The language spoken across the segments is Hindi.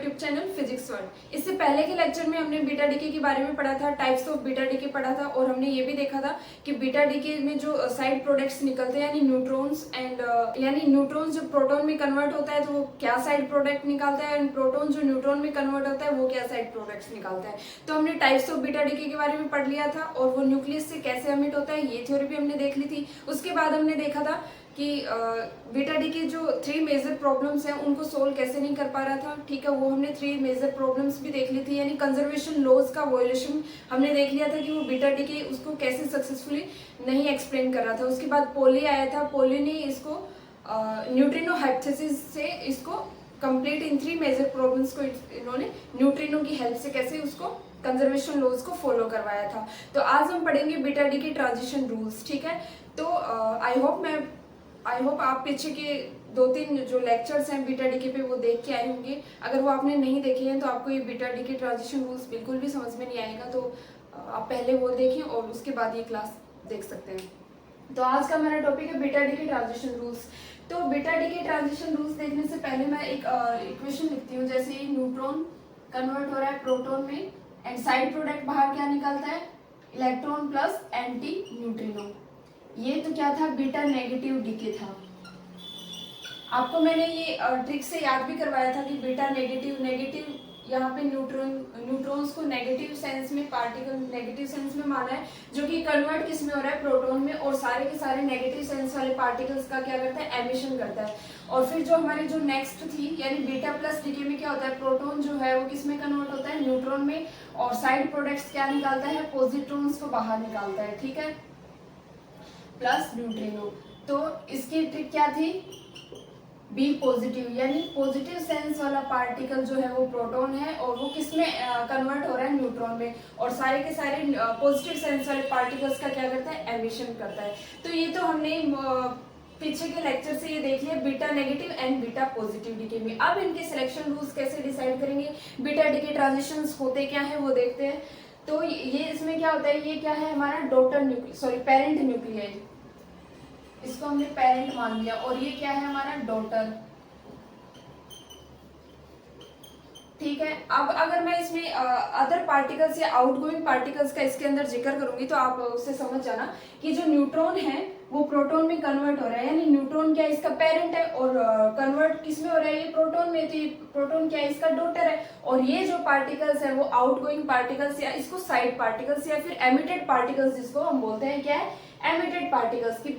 YouTube channel physics world. इससे पहले के लेक्चर में हमने बीटा डीके के बारे में पढ़ा था, टाइप्स ऑफ बीटा डीके पढ़ा था, और हमने ये भी देखा था कि बीटा डीके में जो साइड प्रोडक्ट्स निकलते हैं यानी न्यूट्रॉन्स एंड यानी न्यूट्रॉन्स जो प्रोटॉन में कन्वर्ट होता है तो वो क्या साइड प्रोडक्ट निकालता है, एंड प्रोटॉन जो न्यूट्रॉन में कन्वर्ट होता है वो क्या साइड प्रोडक्ट्स निकालता है। तो हमने टाइप्स ऑफ बीटा डीके के बारे में पढ़ लिया था और वो न्यूक्लियस से कैसे एमिट होता है ये थ्योरी भी हमने देख ली थी। उसके बाद हमने देखा था कि बीटा डी के जो 3 मेजर प्रॉब्लम्स हैं उनको सोल्व कैसे नहीं कर पा रहा था, ठीक है, वो हमने 3 मेजर प्रॉब्लम्स भी देख ली थी। यानी कंजर्वेशन लॉज का वॉयलेशन हमने देख लिया था कि वो बीटा डी के उसको कैसे सक्सेसफुली नहीं एक्सप्लेन कर रहा था। उसके बाद पोली आया था, पोली ने इसको न्यूट्रिनो हाइपोथेसिस से इसको कंप्लीट इन 3 मेजर प्रॉब्लम्स को इन्होंने न्यूट्रिनो की हेल्प से कैसे उसको कंजर्वेशन लॉज को फॉलो करवाया था। तो आज हम पढ़ेंगे बीटा डी के ट्रांजिशन रूल्स, ठीक है। तो आई होप आप पीछे के 2-3 जो लेक्चर्स हैं बीटा डी के पे वो देख के आए होंगे। अगर वो आपने नहीं देखे हैं तो आपको ये बीटा डी के ट्रांजिशन रूल्स बिल्कुल भी समझ में नहीं आएगा, तो आप पहले वो देखें और उसके बाद ये क्लास देख सकते हैं। तो आज का मेरा टॉपिक है बीटा डी के ट्रांजिशन रूल्स। तो बीटा डी के ट्रांजिशन रूल्स देखने से पहले मैं एक इक्वेशन लिखती हूँ। जैसे न्यूट्रॉन कन्वर्ट हो रहा है प्रोटॉन में एंड साइड प्रोडक्ट बाहर क्या निकलता है, इलेक्ट्रॉन प्लस एंटी न्यूट्रिनो। ये तो क्या था, बीटा नेगेटिव डीके था। आपको मैंने ये ट्रिक से याद भी करवाया था कि बीटा नेगेटिव यहाँ पे न्यूट्रॉन्स को नेगेटिव सेंस में, पार्टिकल नेगेटिव सेंस में माना है, जो कि कन्वर्ट किस में हो रहा है, प्रोटॉन में, और सारे के सारे नेगेटिव सेंस वाले पार्टिकल्स का क्या करता है, एमिशन करता है। और फिर जो हमारी जो नेक्स्ट थी यानी बीटा प्लस डीके में क्या होता है, प्रोटॉन जो है वो किस में कन्वर्ट होता है, न्यूट्रॉन में, और साइड प्रोडक्ट्स क्या निकालता है, पॉजिट्रॉन्स को बाहर निकालता है, ठीक है, प्लस न्यूट्रिनो। तो इसकी ट्रिक क्या थी, बी पॉजिटिव, यानी पॉजिटिव सेंस वाला पार्टिकल जो है वो प्रोटॉन है और वो किस में कन्वर्ट हो रहा है, न्यूट्रॉन में, और सारे के सारे पॉजिटिव सेंस वाले पार्टिकल्स का क्या करता है, एमिशन करता है। तो ये तो हमने पीछे के लेक्चर से ये देख लिया beta negative and beta positive decay में। अब इनके सिलेक्शन रूल्स कैसे डिसाइड करेंगे, बीटा डीके ट्रांजिशंस होते क्या है वो देखते हैं। तो ये इसमें क्या होता है, ये क्या है हमारा डॉटर न्यूक्लियस, पेरेंट न्यूक्लियाइड, इसको हमने पेरेंट मान लिया, और ये क्या है हमारा डॉटर, ठीक है। अब अगर मैं इसमें अदर पार्टिकल्स या आउटगोइंग पार्टिकल्स का इसके अंदर जिक्र करूंगी तो आप उससे समझ जाना कि जो न्यूट्रॉन है वो प्रोटॉन में कन्वर्ट हो रहा है, यानी न्यूट्रॉन क्या है, इसका पेरेंट है, और कन्वर्ट किस में हो रहा है, ये प्रोटॉन में, तो ये प्रोटॉन क्या है, इसका डॉटर है। और ये जो पार्टिकल्स है वो आउटगोइंग पार्टिकल्स या इसको साइड पार्टिकल्स या फिर एमिटेड पार्टिकल्स जिसको हम बोलते हैं, क्या है, एमिटेड पार्टिकल्स की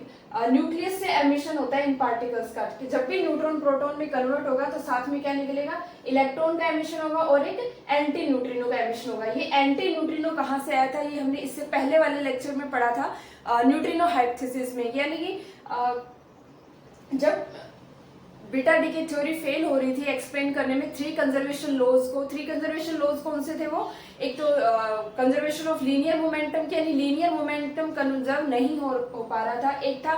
न्यूक्लियस से एमिशन होता है इन पार्टिकल्स का, कि जब भी न्यूट्रॉन प्रोटॉन में कन्वर्ट होगा तो साथ में क्या निकलेगा, इलेक्ट्रॉन का एमिशन होगा और एक एंटी न्यूट्रिनो का एमिशन होगा। ये एंटी न्यूट्रिनो कहाँ से आया था, ये हमने इससे पहले वाले लेक्चर में पढ़ा था न्यूट्रिनो हाइपोथेसिस में। यानी कि जब बीटा डी की थ्योरी फेल हो रही थी एक्सप्लेन करने में 3 कंजर्वेशन लॉज कौन से थे, वो एक तो कंजर्वेशन ऑफ लीनियर मोमेंटम, यानी लीनियर मोमेंटम कंजर्व नहीं हो पा रहा था, एक था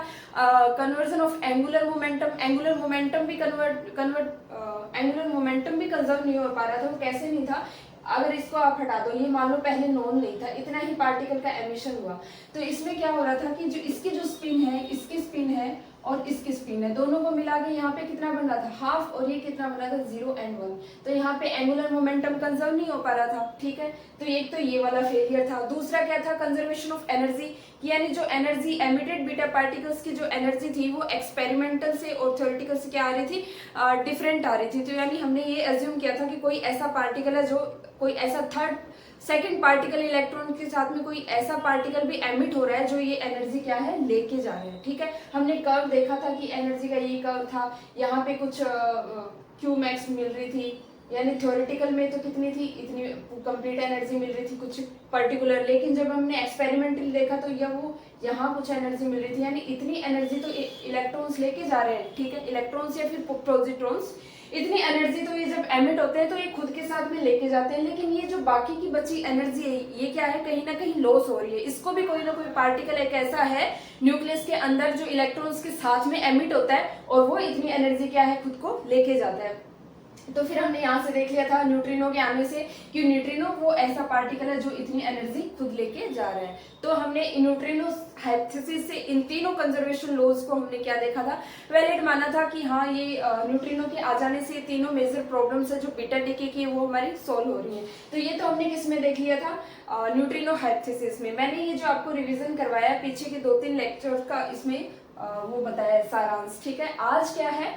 कन्वर्जन ऑफ एंगुलर मोमेंटम भी एंगुलर मोमेंटम भी कंजर्व नहीं हो पा रहा था। वो कैसे नहीं था, अगर इसको आप हटा दो, ये मान लो पहले नॉन नहीं था, इतना ही पार्टिकल का एमिशन हुआ, तो इसमें क्या हो रहा था कि जो इसकी जो स्पिन है, इसकी स्पिन है और इसकी स्पिन है, दोनों को मिला के यहाँ पे कितना बन रहा था, हाफ, और ये कितना बन रहा था, 0 and 1। तो यहाँ पे एंगुलर मोमेंटम कंजर्व नहीं हो पा रहा था, ठीक है। तो एक तो ये वाला फेलियर था। दूसरा क्या था, कंजर्वेशन ऑफ एनर्जी, यानी जो एनर्जी एमिटेड बीटा पार्टिकल्स की जो एनर्जी थी वो एक्सपेरिमेंटल से और थ्योरेटिकल से क्या आ रही थी, डिफरेंट आ रही थी। तो यानी हमने ये एज्यूम किया था कि कोई ऐसा पार्टिकल है, जो कोई ऐसा सेकंड पार्टिकल इलेक्ट्रॉन के साथ में कोई ऐसा पार्टिकल भी एमिट हो रहा है जो ये एनर्जी क्या है लेके जा रहे हैं, ठीक है। हमने कर्व देखा था कि एनर्जी का ये कर्व था, यहाँ पे कुछ क्यू मैक्स मिल रही थी, यानी थ्योरेटिकल में तो कितनी थी, इतनी कंप्लीट एनर्जी मिल रही थी कुछ पर्टिकुलर, लेकिन जब हमने एक्सपेरिमेंटल देखा तो यहाँ कुछ एनर्जी मिल रही थी, यानी इतनी एनर्जी तो इलेक्ट्रॉन्स लेके जा रहे हैं, ठीक है, इलेक्ट्रॉन्स या फिर पॉजिट्रॉन्स, इतनी एनर्जी तो ये जब एमिट होते हैं तो ये खुद के साथ में लेके जाते हैं, लेकिन ये जो बाकी की बची एनर्जी है ये क्या है, कहीं ना कहीं लॉस हो रही है। इसको भी कोई ना कोई पार्टिकल एक ऐसा है न्यूक्लियस के अंदर जो इलेक्ट्रॉन्स के साथ में एमिट होता है और वो इतनी एनर्जी क्या है खुद को लेके जाता है। तो फिर हमने यहाँ से देख लिया था न्यूट्रिनो के आने से कि न्यूट्रिनो वो ऐसा पार्टिकल है जो इतनी एनर्जी खुद लेके जा रहा है। तो हमने न्यूट्रिनो हाइपोथेसिस से इन तीनों कंजर्वेशन लॉज को हमने क्या देखा था, वैलिड माना था कि हाँ ये न्यूट्रिनो के आ जाने से तीनों मेजर प्रॉब्लम्स है जो बीटा डीके की वो हमारी सॉल्व हो रही है। तो ये तो हमने किस में देख लिया था, न्यूट्रिनो हाइपोथेसिस में। मैंने ये जो आपको रिविजन करवाया पीछे के 2-3 लेक्चर्स का इसमें वो बताया सारांश, ठीक है। आज क्या है,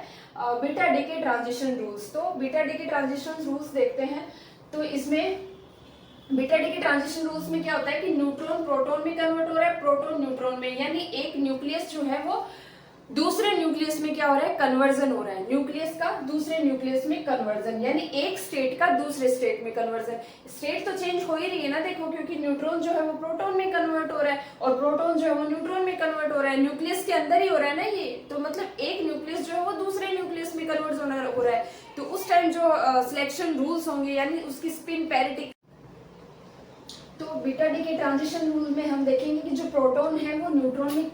बीटा डीके ट्रांजिशन रूल्स। तो बीटा डीके ट्रांजिशन रूल्स देखते हैं। तो इसमें बीटा डीके ट्रांजिशन रूल्स में क्या होता है कि न्यूट्रॉन प्रोटॉन में कन्वर्ट हो रहा है, प्रोटॉन न्यूट्रॉन में, यानी एक न्यूक्लियस जो है वो दूसरे न्यूक्लियस में क्या हो रहा है, कन्वर्जन हो रहा है। न्यूक्लियस का दूसरे न्यूक्लियस में कन्वर्जन, यानी एक स्टेट का दूसरे स्टेट में कन्वर्जन। स्टेट तो चेंज हो ही रही है ना, देखो, क्योंकि न्यूट्रॉन जो है वो प्रोटॉन में कन्वर्ट हो रहा है और प्रोटॉन जो है वो न्यूट्रॉन में कन्वर्ट हो रहा है। न्यूक्लियस के अंदर ही हो रहा है ना ये, तो मतलब एक न्यूक्लियस जो है वो दूसरे न्यूक्लियस में कन्वर्ट हो रहा है। तो उस टाइम जो सिलेक्शन रूल्स होंगे यानी उसकी स्पिन पैरिटी। तो बीटा डीके ट्रांजिशन रूल में हम देखेंगे कि जो प्रोटॉन है वो न्यूट्रॉन में,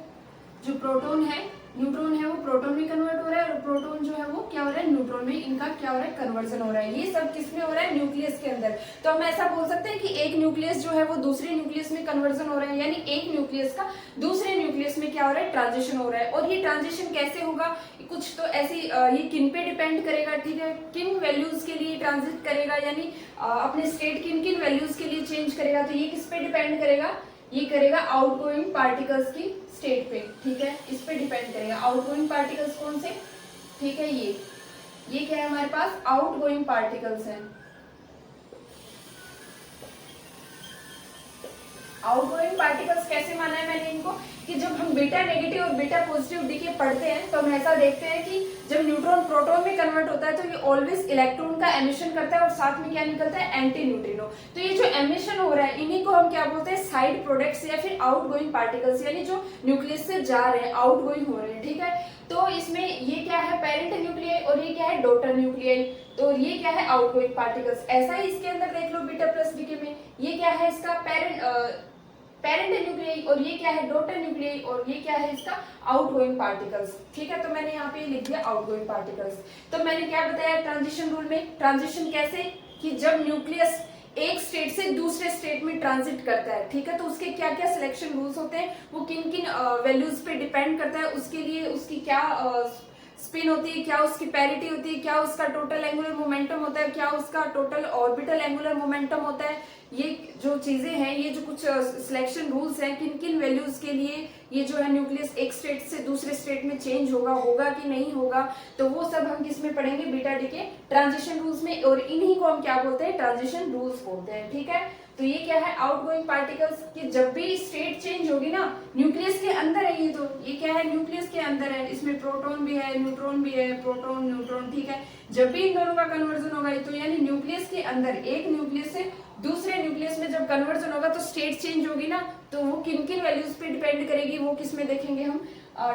जो प्रोटॉन है वो प्रोटॉन में कन्वर्ट हो रहा है और प्रोटॉन जो है वो क्या हो रहा है, न्यूट्रॉन में, इनका क्या हो रहा है, कन्वर्जन हो रहा है। ये सब किसमें हो रहा है, न्यूक्लियस के अंदर। तो हम ऐसा बोल सकते हैं कि एक न्यूक्लियस जो है वो दूसरे न्यूक्लियस में कन्वर्जन हो रहा है, यानी एक न्यूक्लियस का दूसरे न्यूक्लियस में क्या हो रहा है, ट्रांजिशन हो रहा है। और ये ट्रांजिशन कैसे होगा, कुछ तो ऐसी ये किन पे डिपेंड करेगा, ठीक है, किन वैल्यूज के लिए ट्रांजिट करेगा, यानी अपने स्टेट किन किन वैल्यूज के लिए चेंज करेगा। तो ये किस पे डिपेंड करेगा, ये करेगा आउटगोइंग पार्टिकल्स की स्टेट पे, ठीक है, इस पे डिपेंड करेगा। आउटगोइंग पार्टिकल्स कौन से, ठीक है, ये क्या है हमारे पास, आउटगोइंग पार्टिकल्स हैं। आउटगोइंग पार्टिकल्स कैसे माना है मैंने इनको, कि जब हम बीटा नेगेटिव और बीटा पॉजिटिव डीके पढ़ते हैं तो हम ऐसा देखते हैं कि जब न्यूट्रॉन प्रोटॉन में कन्वर्ट होता है तो ये ऑलवेज इलेक्ट्रॉन का एमिशन करता है और साथ में क्या निकलता है, एंटी न्यूट्रिनो। तो ये जो एमिशन हो रहा है इन्हीं को हम क्या बोलते हैं, साइड प्रोडक्ट्स या फिर आउटगोइंग पार्टिकल्स, यानी जो न्यूक्लियस से जा रहे हैं, आउटगोइंग हो रहे हैं, ठीक है। तो इसमें ये क्या है, पेरेंट न्यूक्लियाई और ये क्या है, डॉटर न्यूक्लियाई। तो ये क्या है, आउटगोइंग पार्टिकल्स। ऐसा ही इसके अंदर देख लो बीटा प्लस डीके में, ये क्या है इसका पेरेंट न्यूक्लियाई और ये क्या है, डॉटर न्यूक्लियाई और ये क्या है इसका आउटगोइंग पार्टिकल्स, ठीक है। तो मैंने यहाँ पे लिख दिया आउटगोइंग पार्टिकल्स। तो मैंने क्या बताया ट्रांजिशन रूल में, ट्रांजिशन कैसे, कि जब न्यूक्लियस एक स्टेट से दूसरे स्टेट में ट्रांजिट करता है, ठीक है, तो उसके क्या क्या सिलेक्शन रूल्स होते हैं, वो किन किन वैल्यूज पे डिपेंड करता है, उसके लिए उसकी क्या स्पिन होती है, क्या उसकी पैरिटी होती है, क्या उसका टोटल एंगुलर मोमेंटम होता है, क्या उसका टोटल ऑर्बिटल एंगुलर मोमेंटम होता है। ये जो चीजें हैं, ये जो कुछ सिलेक्शन रूल्स हैं, किन किन वैल्यूज के लिए ये जो है न्यूक्लियस एक स्टेट से दूसरे स्टेट में चेंज होगा कि नहीं होगा, तो वो सब हम किस में पढ़ेंगे, बीटा डीके ट्रांजिशन रूल्स में। और इन्हीं को हम क्या बोलते हैं, ट्रांजिशन रूल्स बोलते हैं, ठीक है। तो ये क्या है, आउटगोइंग पार्टिकल्स की जब भी स्टेट चेंज होगी ना, न्यूक्लियस के अंदर है ये, तो ये क्या है, न्यूक्लियस के अंदर है, इसमें प्रोटॉन भी है, न्यूट्रॉन भी है, प्रोटॉन न्यूट्रॉन, ठीक है। जब भी इन दोनों का कन्वर्जन होगा, तो यानी न्यूक्लियस के अंदर एक न्यूक्लियस से दूसरे न्यूक्लियस में जब कन्वर्जन होगा तो स्टेट चेंज होगी ना, तो वो किन किन वैल्यूज पे डिपेंड करेगी, वो किस में देखेंगे हम,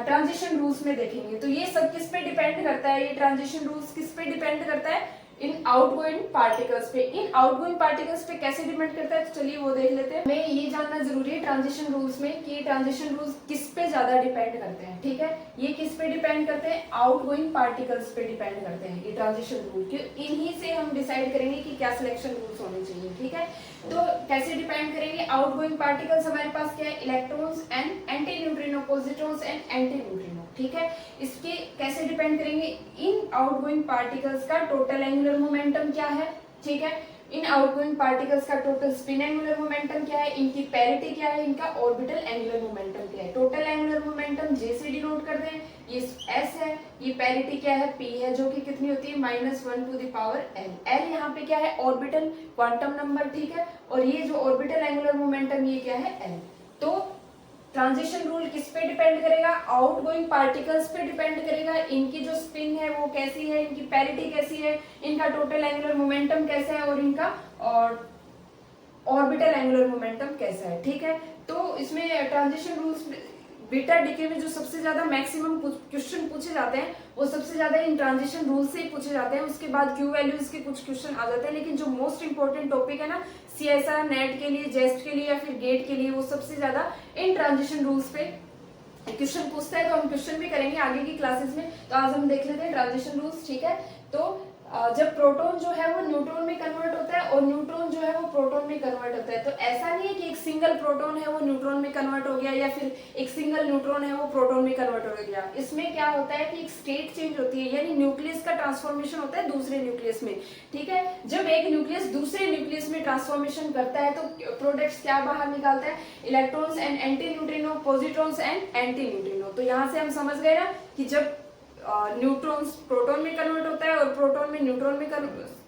ट्रांजिशन रूल्स में देखेंगे। तो ये सब किस पे डिपेंड करता है, ये ट्रांजिशन रूल्स किस पे डिपेंड करता है, इन आउटगोइंग पार्टिकल्स पे। इन आउटगोइंग पार्टिकल्स पे कैसे डिपेंड करता है, तो चलिए वो देख लेते हैं। हमें ये जानना जरूरी है ट्रांजिशन रूल्स में कि ट्रांजिशन रूल्स किस पे ज्यादा डिपेंड करते हैं, ठीक है। ये किस पे डिपेंड करते हैं, आउटगोइंग पार्टिकल्स पे डिपेंड करते हैं ये ट्रांजिशन रूल। इन्हीं से हम डिसाइड करेंगे कि क्या सिलेक्शन रूल्स होने चाहिए, ठीक है। तो कैसे डिपेंड करेंगे, आउटगोइंग पार्टिकल्स हमारे पास क्या है, electrons and anti neutrino, positrons and anti neutrino, ठीक है। इसके कैसे डिपेंड करेंगे, इन आउटगोइंग पार्टिकल्स का टोटल एंगुलर मोमेंटम क्या है, ठीक है। इन आउटगोइंग पार्टिकल्स का टोटल स्पिन एंगुलर मोमेंटम क्या है, इनकी पैरिटी क्या है, इनका ऑर्बिटल एंगुलर मोमेंटम क्या है। टोटल एंगुलर मोमेंटम जे से डिनोट करते हैं, ये एस है, ये पैरिटी क्या है, पी है, जो कि कितनी होती है, -1 to the power L. L यहाँ पे क्या है, ऑर्बिटल क्वांटम नंबर, ठीक है। और ये जो ऑर्बिटल एंगुलर मोमेंटम ये क्या है, एल। तो ट्रांजिशन रूल किस पे डिपेंड करेगा, आउटगोइंग पार्टिकल्स पे डिपेंड करेगा, इनकी जो स्पिन है वो कैसी है, इनकी पैरिटी कैसी है, इनका टोटल एंगुलर मोमेंटम कैसा है और इनका ऑर्बिटल एंगुलर मोमेंटम कैसा है, ठीक है। तो इसमें ट्रांजिशन रूल्स बीटा डीके में जो सबसे ज्यादा मैक्सिमम क्वेश्चन पूछे जाते हैं वो सबसे ज्यादा इन ट्रांजिशन रूल से ही पूछे जाते हैं। उसके बाद क्यू वैल्यूज के कुछ क्वेश्चन आ जाते हैं, लेकिन जो मोस्ट इंपोर्टेंट टॉपिक है ना, सीएसआर, नेट के लिए, जेस्ट के लिए या फिर गेट के लिए, वो सबसे ज्यादा इन ट्रांजिशन रूल्स पे क्वेश्चन पूछता है। तो हम क्वेश्चन भी करेंगे आगे की क्लासेस में। तो आज हम देख लेते हैं ट्रांजिशन रूल्स, ठीक है। तो जब प्रोटॉन जो है वो न्यूट्रॉन में कन्वर्ट होता है और न्यूट्रॉन जो है वो प्रोटॉन में कन्वर्ट होता है, तो ऐसा नहीं है कि एक सिंगल प्रोटॉन है वो न्यूट्रॉन में कन्वर्ट हो गया या फिर एक सिंगल न्यूट्रॉन है वो प्रोटॉन में कन्वर्ट हो गया। इसमें क्या होता है कि एक स्टेट चेंज होती है, यानी न्यूक्लियस का ट्रांसफॉर्मेशन होता है दूसरे न्यूक्लियस में, ठीक है। जब एक न्यूक्लियस दूसरे न्यूक्लियस में ट्रांसफॉर्मेशन करता है तो प्रोडक्ट्स क्या बाहर निकालता है, electrons and anti neutrino, positrons and anti neutrino. तो यहाँ से हम समझ गए ना कि जब न्यूट्रॉन्स प्रोटॉन में कन्वर्ट होता है और प्रोटॉन में न्यूट्रॉन में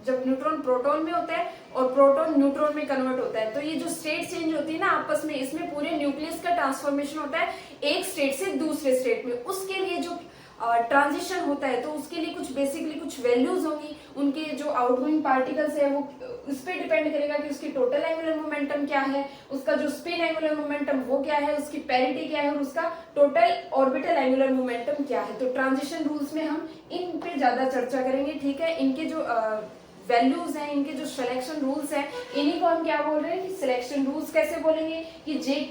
जब न्यूट्रॉन प्रोटॉन में होता है और प्रोटॉन न्यूट्रॉन में कन्वर्ट होता है, तो ये जो स्टेट चेंज होती है ना आपस में, इसमें पूरे न्यूक्लियस का ट्रांसफॉर्मेशन होता है एक स्टेट से दूसरे स्टेट में। उसके लिए जो ट्रांजिशन होता है तो उसके लिए कुछ बेसिकली कुछ वैल्यूज होंगी, उनके जो आउटगोइंग पार्टिकल्स है वो उस पर डिपेंड करेगा कि उसकी टोटल एंगुलर मोमेंटम क्या है, उसका जो स्पिन एंगुलर मोमेंटम वो क्या है, उसकी पेरिटी क्या है और उसका टोटल ऑर्बिटल एंगुलर मोमेंटम क्या है। तो ट्रांजिशन रूल्स में हम इन पे ज्यादा चर्चा करेंगे, ठीक है। इनके जो वैल्यूज हैं, इनके जो सिलेक्शन रूल्स हैं, इन्हीं को हम क्या बोल रहे हैं कि सिलेक्शन रूल्स कैसे बोलेंगे कि जे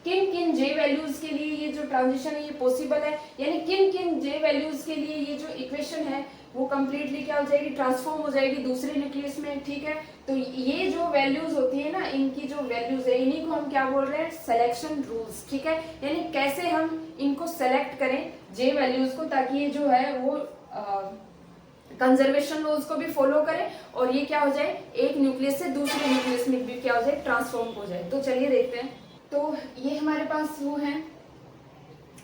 किन किन जे वैल्यूज के लिए ये जो ट्रांजिशन है ये पॉसिबल है, यानी किन किन जे वैल्यूज के लिए ये जो इक्वेशन है वो कंप्लीटली क्या हो जाएगी, ट्रांसफॉर्म हो जाएगी दूसरे न्यूक्लियस में, ठीक है। तो ये जो वैल्यूज होती है ना, इनकी जो वैल्यूज है इन्हीं को हम क्या बोल रहे हैं, सिलेक्शन रूल्स, ठीक है। यानी कैसे हम इनको सेलेक्ट करें जे वैल्यूज को, ताकि ये जो है वो कंजर्वेशन लॉज को भी फॉलो करें और ये क्या हो जाए, एक न्यूक्लियस से दूसरे न्यूक्लियस में भी क्या हो जाए, ट्रांसफॉर्म हो जाए। तो चलिए देखते हैं। तो ये हमारे पास वो है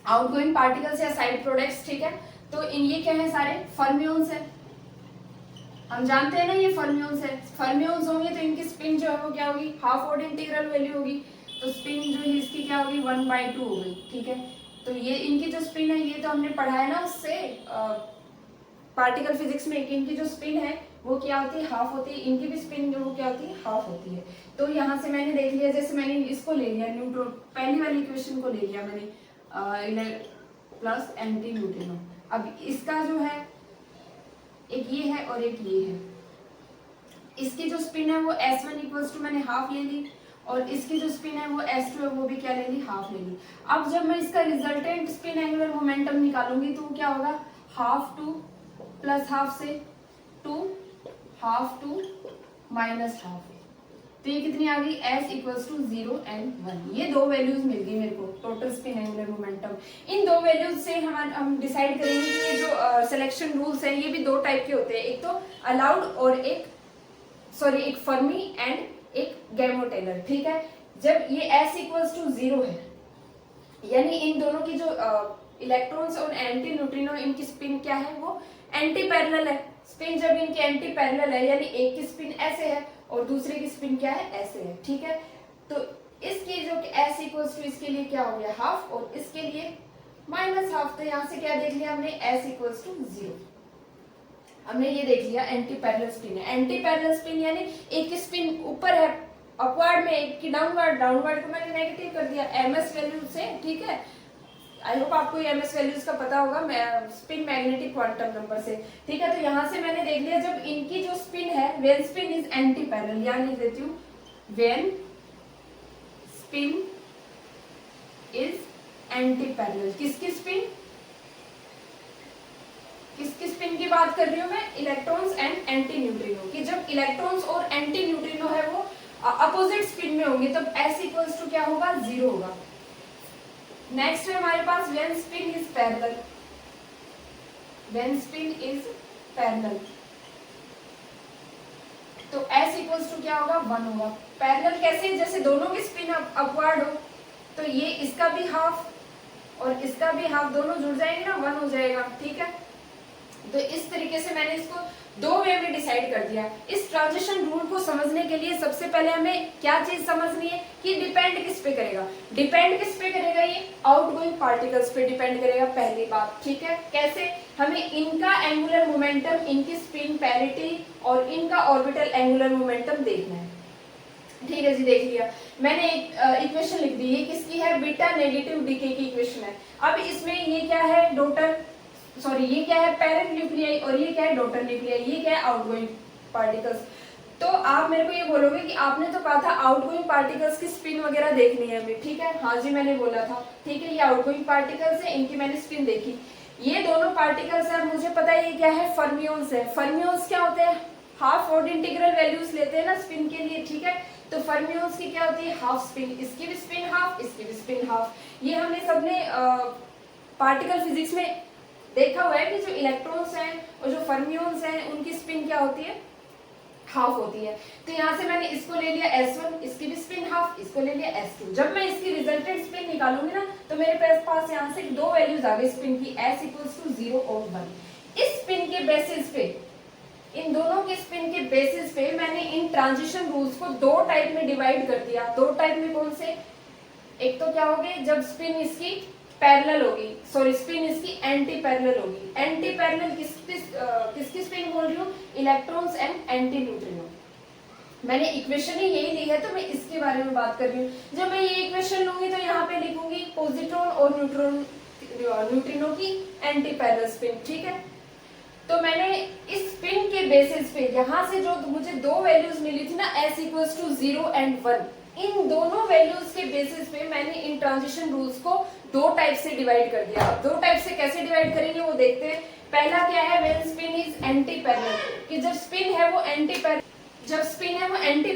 आउटगोइंग पार्टिकल्स या साइड प्रोडक्ट्स, ठीक है। तो इन ये क्या है, सारे फर्मियोन्स है, हम जानते हैं ना ये फर्मियोन्स है। फर्मियोन्स होंगे तो इनकी स्पिन जो है वो क्या होगी, हाफ ऑर्डर इंटीग्रल वैल्यू होगी, तो स्पिन जो है इसकी क्या होगी, 1/2 हो गई, ठीक है। तो ये इनकी जो स्पिन है ये तो हमने पढ़ा है ना उससे पार्टिकल फिजिक्स में, इनकी जो स्पिन है वो क्या होती है, हाफ होती है, इनकी भी स्पिन जो वो क्या होती है, हाफ होती है। तो यहाँ से मैंने देख लिया, जैसे मैंने इसको ले लिया न्यूट्रॉन, पहली वाली इक्वेशन को ले लिया मैंने प्लस एंटी न्यूट्रिनो। अब इसका जो है एक ये है और एक ये है, इसकी जो स्पिन है वो S1 इक्वल्स टू मैंने हाफ ले ली और इसकी जो स्पिन है वो S2 है वो भी क्या ले ली, हाफ ले ली। अब जब मैं इसका रिजल्टेंट स्पिन एंगुलर मोमेंटम निकालूंगी तो क्या होगा, हाफ टू प्लस हाफ से 2, हाफ टू माइनस हाफ, तो ये कितनी आ गई, S इक्वल्स टू 0 and 1। ये दो वैल्यूज मिल गई मेरे को, टोटल स्पिन एंगुलर मोमेंटम। इन दो वैल्यूज से हम डिसाइड करेंगे कि ये जो सिलेक्शन रूल्स हैं ये भी दो टाइप के होते हैं, एक तो अलाउड और एक फर्मी एंड एक गैमो-टेलर, ठीक है। जब ये S इक्वल्स टू 0 है, यानी इन दोनों की जो इलेक्ट्रॉन्स और एंटी न्यूट्रिनो, इनकी स्पिन क्या है, वो एंटी पैरेलल है। स्पिन जब इनकी एंटी पैरेलल है, यानी एक की स्पिन ऐसे है और दूसरे की स्पिन क्या है, ऐसे है, ठीक है। तो इसकी जो S इक्वल्स टू इसके लिए क्या हो गया, हाफ, और इसके लिए माइनस हाफ। तो यहाँ से क्या देख लिया हमने, S इक्वल्स टू 0, हमने ये देख लिया एंटी पैरेलल स्पिन है। एंटी पैरेलल स्पिन यानी एक की स्पिन ऊपर है अपवर्ड में, एक की डाउनवर्ड, डाउनवर्ड को मैंने नेगेटिव कर दिया एमएस वैल्यू से, ठीक है। आई होप आपको ये एमएस वैल्यूज का पता होगा, स्पिन मैग्नेटिक क्वांटम नंबर से, ठीक है। तो यहाँ से मैंने देख लिया जब इनकी जो स्पिन है, when spin is anti parallel, यहाँ लिख देती हूँ, when spin is anti parallel. किसकी स्पिन, किसकी स्पिन की बात कर रही हूँ मैं, इलेक्ट्रॉन्स एंड एंटी न्यूट्रिनो की। जब इलेक्ट्रॉन्स और एंटी न्यूट्रिनो है वो अपोजिट स्पिन में होंगे तब S इक्वल्स टू क्या होगा, 0 होगा। नेक्स्ट है हमारे पास when spin is parallel, when spin is parallel तो S इक्वल्स टू क्या होगा, 1 होगा। पैरेलल कैसे, जैसे दोनों की स्पिन अपवर्ड हो तो ये इसका भी हाफ और इसका भी हाफ, दोनों जुड़ जाएंगे ना, 1 हो जाएगा, ठीक है। तो इस तरीके से मैंने इसको दो वे में डिसाइड कर दिया। इस ट्रांजिशन रूल को समझने के लिए सबसे पहले हमें क्या चीज समझनी है कि डिपेंड किस पे करेगा, डिपेंड किस पे करेगा, ये आउटगोइंग पार्टिकल्स पे डिपेंड करेगा, पहली बात, ठीक है। कैसे, हमें इनका एंगुलर मोमेंटम, इनकी स्पिन पैरिटी और इनका ऑर्बिटल एंगुलर मोमेंटम देखना है, ठीक है जी। देख लिया मैंने एक इक्वेशन लिख दी, ये किसकी है, बीटा नेगेटिव डीके की इक्वेशन है। अब इसमें ये क्या है, ये क्या है, पेरेंट न्यूक्लियाई और ये क्या है, डॉटर न्यूक्लियाई, ये क्या है, आउटगोइंग पार्टिकल्स। तो आप मेरे को ये बोलोगे कि आपने तो कहा था आउटगोइंग पार्टिकल्स की स्पिन वगैरह देखनी है हमें, ठीक है। हाँ जी मैंने बोला था, ठीक है। ये आउटगोइंग पार्टिकल्स है, इनकी मैंने स्पिन देखी। ये दोनों पार्टिकल्स है, मुझे पता है ये क्या है, फर्मियोन्स है। फर्मियोन्स क्या होते हैं, हाफ ऑड इंटीग्रल वैल्यूज लेते हैं ना स्पिन के लिए, ठीक है। तो फर्मियोन्स की क्या होती है, हाफ स्पिन, इसकी भी स्पिन हाफ, इसकी भी स्पिन हाफ। ये हमने सबने पार्टिकल फिजिक्स में देखा हुआ है कि जो इलेक्ट्रॉन्स हैं और जो फर्मियोन्स हैं उनकी स्पिन क्या होती है, हाफ होती है। तो यहाँ से मैंने इसको ले लिया S1, इसकी भी स्पिन हाफ, इसको ले लिया S2। जब मैं इसकी रिजल्टेंट स्पिन निकालूंगी ना तो मेरे पास यहाँ से दो वैल्यूज आ गई स्पिन की, S इक्वल्स टू 0 और 1। इस स्पिन के बेसिस पे, इन दोनों के स्पिन के बेसिस पे मैंने इन ट्रांजिशन रूल्स को दो टाइप में डिवाइड कर दिया। दो टाइप में कौन से, एक तो क्या होगी जब स्पिन इसकी पैरेलल होगी, सॉरी स्पिन इसकी एंटी पैरेलल होगी। एंटी पैरेलल किसकी स्पिन बोल रही हूँ, इलेक्ट्रॉन्स एंड एंटी न्यूट्रिनो। मैंने इक्वेशन ही यही ली है तो मैं इसके बारे में बात कर रही हूँ। जब मैं ये इक्वेशन लूंगी तो यहाँ पे लिखूंगी पॉजिट्रॉन और न्यूट्रिनो की एंटी पैरेलल स्पिन, ठीक है। तो मैंने इस स्पिन के बेसिस पे यहाँ से जो मुझे दो वैल्यूज मिली थी ना, S इक्वल्स टू 0 एंड 1, इन दोनों वैल्यूज के बेसिस पे मैंने इन ट्रांजिशन रूल्स को दो टाइप से डिवाइड कर दिया। अब दो टाइप से कैसे डिवाइड करेंगे वो देखते हैं। पहला क्या है, when spin is anti parallel, कि जब स्पिन है वो एंटी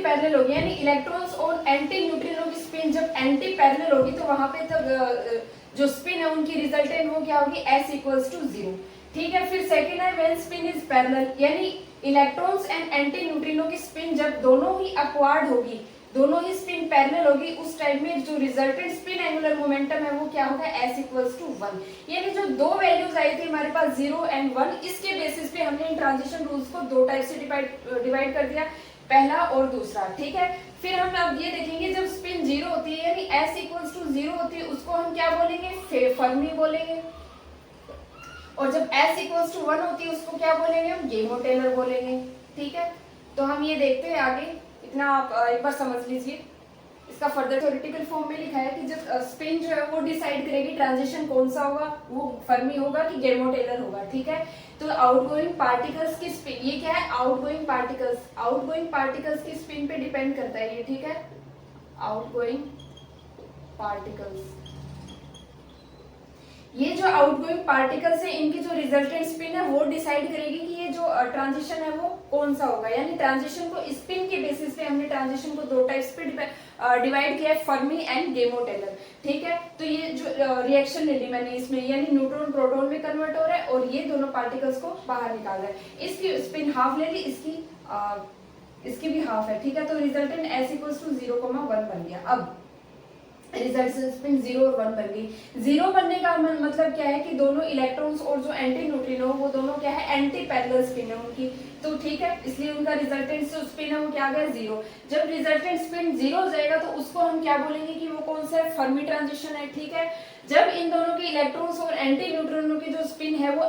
पैरेलल होगी, यानी इलेक्ट्रॉन्स और एंटी न्यूट्रिनो की स्पिन जब एंटी पैरेलल होगी तो वहां पे तब जो स्पिन है उनकी रिजल्टेंट वो क्या होगी, S इक्वल्स टू 0, ठीक है। फिर सेकेंड है व्हेन स्पिन इज पैरेलल, यानी इलेक्ट्रॉन्स एंड एंटी न्यूट्रिनो की स्पिन जब दोनों ही अपवार्ड होगी, दोनों ही स्पिन पैरेलल होगी, उस टाइम में जो रिजल्टेंट स्पिन एंगुलर मोमेंटम है वो क्या होगा, S इक्वल्स टू 1। यानी जो दो वैल्यूज आई थी हमारे पास 0 एंड 1, इसके बेसिस पे हमने इन ट्रांजिशन रूल्स को दो टाइप से डिवाइड कर दिया, पहला और दूसरा, ठीक है। फिर हम अब ये देखेंगे जब स्पिन 0 होती है यानी S इक्वल्स टू 0 होती है, उसको हम क्या बोलेंगे, फर्मी बोलेंगे। और जब S इक्वल्स टू 1 होती है उसको क्या बोलेंगे, हम गेमो-टेलर बोलेंगे, ठीक है। तो हम ये देखते हैं आगे, इतना आप एक बार समझ लीजिए। इसका फर्दर थ्योरेटिकल फॉर्म में लिखा है कि जब स्पिन जो है वो डिसाइड करेगी ट्रांजिशन कौन सा होगा, वो फर्मी होगा कि गेमो-टेलर होगा, ठीक है। तो आउटगोइंग पार्टिकल्स की स्पिन, ये क्या है, आउटगोइंग पार्टिकल्स की स्पिन पे डिपेंड करता है ये, ठीक है। आउटगोइंग पार्टिकल्स, ये जो आउटगोइंग पार्टिकल्स है इनकी जो रिजल्टेंट स्पिन है वो डिसाइड करेगी कि ये जो ट्रांजिशन है वो कौन सा होगा। यानी ट्रांजिशन को स्पिन के बेसिस पे हमने ट्रांजिशन को दो टाइप्स पे डिवाइड किया है, फर्मी एंड गेमो-टेलर, ठीक है। तो ये जो रिएक्शन ले ली मैंने इसमें, यानी न्यूट्रॉन प्रोटॉन में कन्वर्ट हो रहा है और ये दोनों पार्टिकल्स को बाहर निकाल रहा है। इसकी स्पिन हाफ ले ली, इसकी भी हाफ है, ठीक है। तो रिजल्टेंट S इक्वल्स टू 0,1 बन गया। अब रिजल्टेंट स्पिन 0 और 1 बन गई। 0 बनने का मतलब क्या है कि दोनों इलेक्ट्रॉन्स और जो एंटी न्यूट्रिनो वो दोनों क्या है, एंटी पैरेलल स्पिन है उनकी, तो ठीक है, इसलिए उनका रिजल्टेंट जो स्पिन है वो क्या आ गया, 0। जब रिजल्टेंट स्पिन 0 हो जाएगा तो उसको हम क्या बोलेंगे कि वो कौन सा है, फर्मी ट्रांजिशन है, ठीक है। जब इन दोनों के इलेक्ट्रॉन्स और एंटी न्यूट्रिनो की जो स्पिन है वो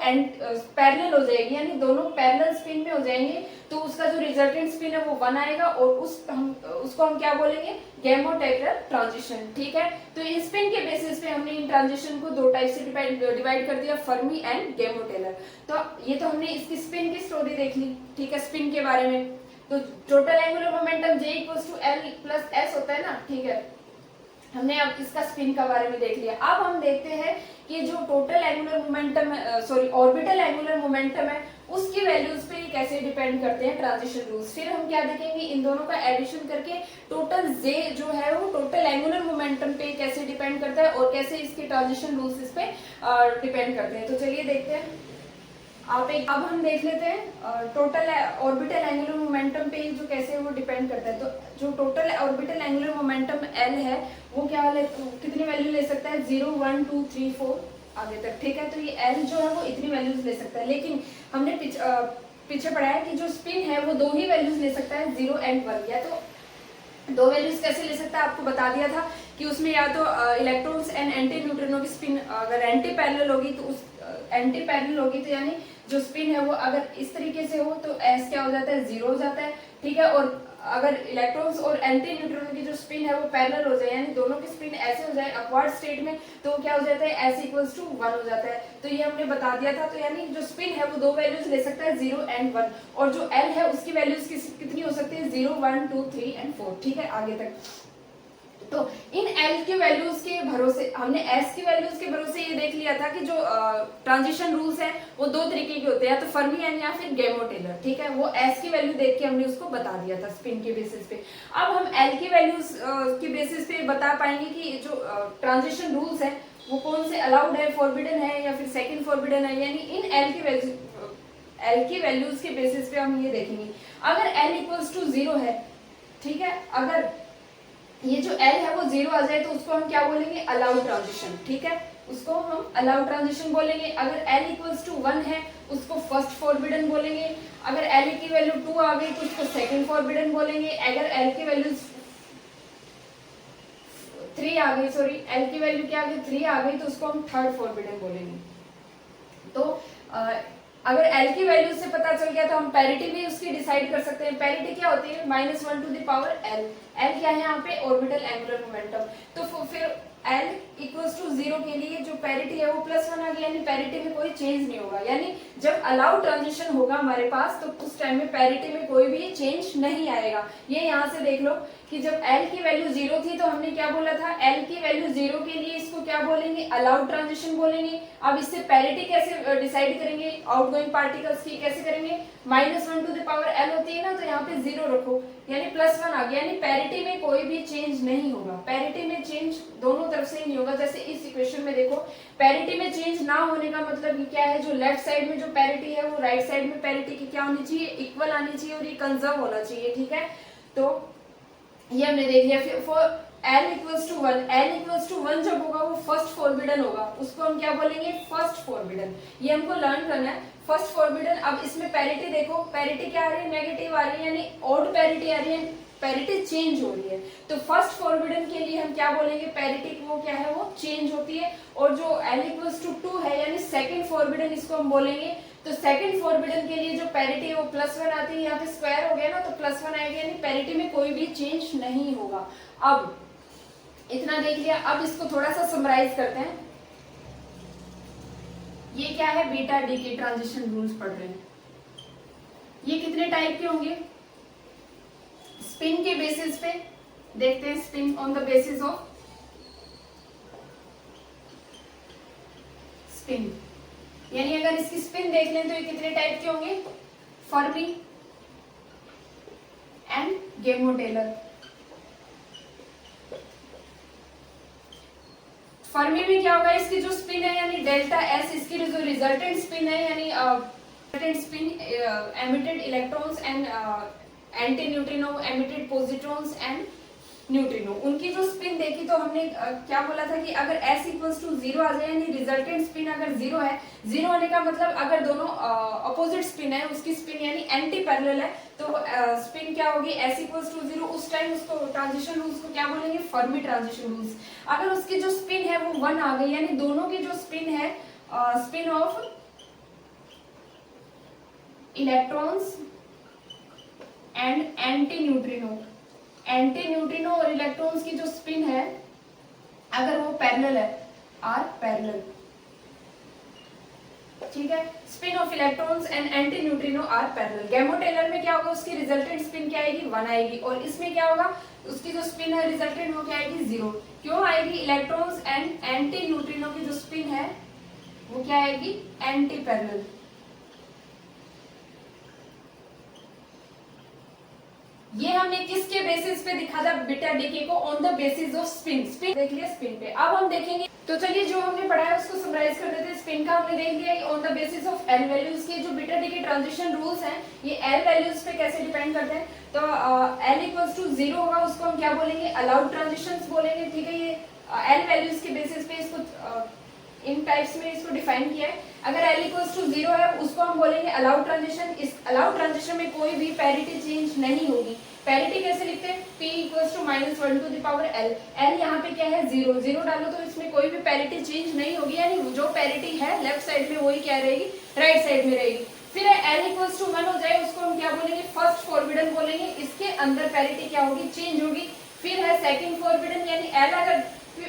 पैरेलल हो जाएगी, यानी दोनों पैरेलल स्पिन में हो जाएंगे, तो उसका जो रिजल्टेंट स्पिन है वो 1 आएगा और उसको हम क्या बोलेंगे, गेमो-टेलर ट्रांजिशन, ठीक है। तो इन स्पिन के बेसिस पे हमने इन ट्रांजिशन को दो टाइप से डिवाइड कर दिया, फर्मी एंड गेमो-टेलर। तो ये तो हमने इसकी स्पिन की स्टोरी देख ली, ठीक है, स्पिन के बारे में। तो total angular momentum J equals to L plus S होता है ना, ठीक है। हमने अब इसका स्पिन का बारे में देख लिया। अब हम देखते हैं कि जो टोटल एंगुलर मोमेंटम है, सॉरी ऑर्बिटल एंगुलर मोमेंटम है, उसकी वैल्यूज पे कैसे डिपेंड करते हैं ट्रांजिशन रूल्स। फिर हम क्या देखेंगे, इन दोनों का एडिशन करके टोटल J जो है वो टोटल एंगुलर मोमेंटम पे कैसे डिपेंड करता है और कैसे इसके ट्रांजिशन रूल्स इस पे डिपेंड करते हैं। तो चलिए देखते हैं। अब हम देख लेते हैं टोटल ऑर्बिटल एंगुलर मोमेंटम पे जो कैसे वो डिपेंड करता है। तो जो total orbital angular momentum L है वो क्या कितनी वैल्यू ले सकता है, 0 1 2 3 4 आगे तक, ठीक है। तो ये L जो है वो इतनी वैल्यूज ले सकता है, लेकिन हमने पीछे पढ़ा है कि जो स्पिन है वो दो ही वैल्यूज ले सकता है, 0 एंड 1। या तो दो वैल्यूज कैसे ले सकता है, आपको बता दिया था कि उसमें या तो इलेक्ट्रॉन्स एंड एंटी न्यूट्रिनो की स्पिन अगर एंटी पैरेलल होगी तो उस एंटी पैरेलल होगी तो यानी जो स्पिन है वो अगर इस तरीके से हो तो S क्या हो जाता है, 0 हो जाता है, ठीक है। और अगर इलेक्ट्रॉन्स और एंटी न्यूट्रॉन की जो स्पिन है वो पैरेलल हो जाए, यानी दोनों की स्पिन ऐसे हो जाए अपवर्ड स्टेट में, तो क्या हो जाता है, S इक्वल्स टू 1 हो जाता है। तो ये हमने बता दिया था। तो यानी जो स्पिन है वो दो वैल्यूज ले सकता है, 0 एंड 1, और जो L है उसकी वैल्यूज कितनी हो सकती है, 0 1 2 3 एंड 4, ठीक है, आगे तक। तो इन एल की वैल्यूज के भरोसे हमने एस की वैल्यूज के भरोसे ये देख लिया था कि जो ट्रांजिशन रूल्स हैं वो दो तरीके के होते हैं, या तो फर्मी या फिर गेमो टेलर, ठीक है। वो एस की वैल्यू देख के हमने उसको बता दिया था स्पिन के बेसिस पे। अब हम एल की वैल्यूज के बेसिस पे बता पाएंगे कि जो ट्रांजिशन रूल्स है वो कौन से अलाउड है, फॉरबिडन है या फिर सेकंड फॉरबिडन है, यानी इन एल की वैल्यूज के बेसिस पे हम ये देखेंगे। अगर एल इक्वल्स टू 0 है, ठीक है, अगर ये जो L है वो 0 आ जाए तो उसको हम क्या बोलेंगे, अलाउड ट्रांजिशन, ठीक है, उसको हम अलाउड ट्रांजिशन बोलेंगे। अगर L इक्वल्स टू 1 है उसको फर्स्ट फॉरबिडन बोलेंगे। अगर L की वैल्यू 2 आ गई तो उसको सेकंड फॉरबिडन बोलेंगे। अगर L की वैल्यू 3 आ गई, सॉरी L की वैल्यू क्या आ गई, 3 आ गई तो उसको हम थर्ड फॉरबिडन बोलेंगे। तो अगर L की वैल्यू से पता चल गया तो हम पैरिटी भी उसकी डिसाइड कर सकते हैं। पैरिटी क्या होती है, -1 to the power L। L क्या है यहाँ पे, ऑर्बिटल एंगुलर मोमेंटम। तो फिर L इक्वल्स टू 0 के लिए जो पैरिटी है वो +1 आ गई, यानी पैरिटी में कोई चेंज नहीं होगा। यानी जब अलाउड ट्रांजिशन होगा हमारे पास तो उस टाइम में पैरिटी में कोई भी चेंज नहीं आएगा। ये यहाँ से देख लो कि जब L की वैल्यू 0 थी तो हमने क्या बोला था, L की वैल्यू 0 के लिए इसको क्या बोलेंगे, अलाउड ट्रांजिशन बोलेंगे। अब इससे पैरिटी कैसे डिसाइड करेंगे, आउटगोइंग पार्टिकल्स की कैसे करेंगे, -1 टू द पावर L होती है ना, तो यहाँ पे 0 रखो, यानी +1 आ गया, यानी पैरिटी में कोई भी चेंज नहीं होगा। पैरिटी में चेंज दोनों तरफ से ही नहीं होगा। जैसे इस इक्वेशन में देखो, पैरिटी में चेंज ना होने का मतलब क्या है, जो लेफ्ट साइड में जो पैरिटी है वो राइट साइड में पैरिटी की क्या होनी चाहिए, इक्वल आनी चाहिए, और ये कंजर्व होना चाहिए, ठीक है। तो ये हमने देख लिया। फिर for L equals to 1, L equals to 1 जब होगा वो फर्स्ट फॉरबिडन होगा, उसको हम क्या बोलेंगे, फर्स्ट फॉरबिडन। ये हमको लर्न करना है, फर्स्ट फॉरबिडन। अब इसमें पैरिटी देखो, पैरिटी क्या आ रही है, नेगेटिव आ रही है, यानी ऑड पैरिटी आ रही है, पैरिटी चेंज हो रही है। तो फर्स्ट फॉरबिडन के लिए हम क्या बोलेंगे, पैरिटी वो क्या है, वो चेंज होती है। और जो L इक्वल्स टू 2 है यानी सेकंड फॉरबिडन, इसको हम बोलेंगे। तो सेकंड फॉरबिडन के लिए जो पैरिटी है वो +1 आती है, यहाँ पे स्क्वायर हो गया ना तो +1 आएगा, यानी पैरिटी में कोई भी चेंज नहीं होगा। अब इतना देख लिया, अब इसको थोड़ा सा समराइज करते हैं। ये क्या है, बीटा डी के ट्रांजिशन रूल्स पढ़ रहे हैं। ये कितने टाइप के होंगे, स्पिन के बेसिस पे देखते हैं, spin on the basis off spin, यानी अगर इसकी स्पिन देख लें तो ये कितने टाइप के होंगे, फर्मी एंड गेमो टेलर। फर्मी में क्या होगा, इसकी जो स्पिन है यानी डेल्टा एस, इसकी जो रिजल्टेंट स्पिन है यानी resultant spin emitted electrons and anti neutrino, emitted positrons and neutrino, उनकी जो स्पिन देखी तो हमने क्या बोला था कि अगर S इक्वल्स टू 0 आ जाए यानी रिजल्टेंट स्पिन अगर 0 है, 0 होने का मतलब अगर दोनों अपोजिट स्पिन है, उसकी स्पिन यानी एंटी पैरेलल है, तो स्पिन क्या होगी, S इक्वल्स टू 0, उस टाइम उसको ट्रांजिशन रूल्स को क्या बोलेंगे, फर्मी ट्रांजिशन रूल्स। अगर उसकी जो स्पिन है वो 1 आ गई, यानी दोनों की जो स्पिन है, spin of electrons and anti neutrino, anti neutrino और इलेक्ट्रॉन्स की जो स्पिन है अगर वो पैरेलल है, आर पैरेलल, ठीक है, spin of electrons and anti neutrino are parallel. Gamow Teller में क्या होगा, उसकी रिजल्टेंट स्पिन क्या आएगी, 1 आएगी, और इसमें क्या होगा, उसकी जो स्पिन है रिजल्टेंट वो क्या आएगी, 0। क्यों आएगी, इलेक्ट्रॉन्स एंड एंटी न्यूट्रिनो की जो स्पिन है वो क्या आएगी, एंटी पैरेलल। ये हमने किसके बेसिस पे दिखा था, बीटा डीके को, on the basis off spin. Spin देख लिया, स्पिन पे अब हम देखेंगे। तो चलिए जो हमने पढ़ा है उसको समराइज कर देते हैं। स्पिन का हमने देख लिया, on the basis of L values के जो बीटा डीके ट्रांजिशन रूल्स हैं ये एल वैल्यूज पे कैसे डिपेंड करते हैं। तो एल इक्वल्स टू 0 होगा, उसको हम क्या बोलेंगे, अलाउड ट्रांजिशंस बोलेंगे, ठीक है। ये एल वैल्यूज के बेसिस पे इसको इन टाइप्स में इसको डिफाइन किया है। अगर L इक्वल्स टू 0 है उसको हम बोलेंगे अलाउड ट्रांजिशन। इस अलाउड ट्रांजिशन में कोई भी पैरिटी चेंज नहीं होगी। पैरिटी कैसे लिखते हैं, P equals to -1 to the power L। L यहाँ पे क्या है, 0, 0 डालो तो इसमें कोई भी पैरिटी चेंज नहीं होगी, यानी जो पैरिटी है लेफ्ट साइड में वही क्या रहेगी, राइट साइड में रहेगी। फिर L इक्वल्स टू 1 हो जाए उसको हम क्या बोलेंगे, फर्स्ट फॉरबिडन बोलेंगे, इसके अंदर पैरिटी क्या होगी, चेंज होगी। फिर है सेकंड फॉरबिडन, यानी L अगर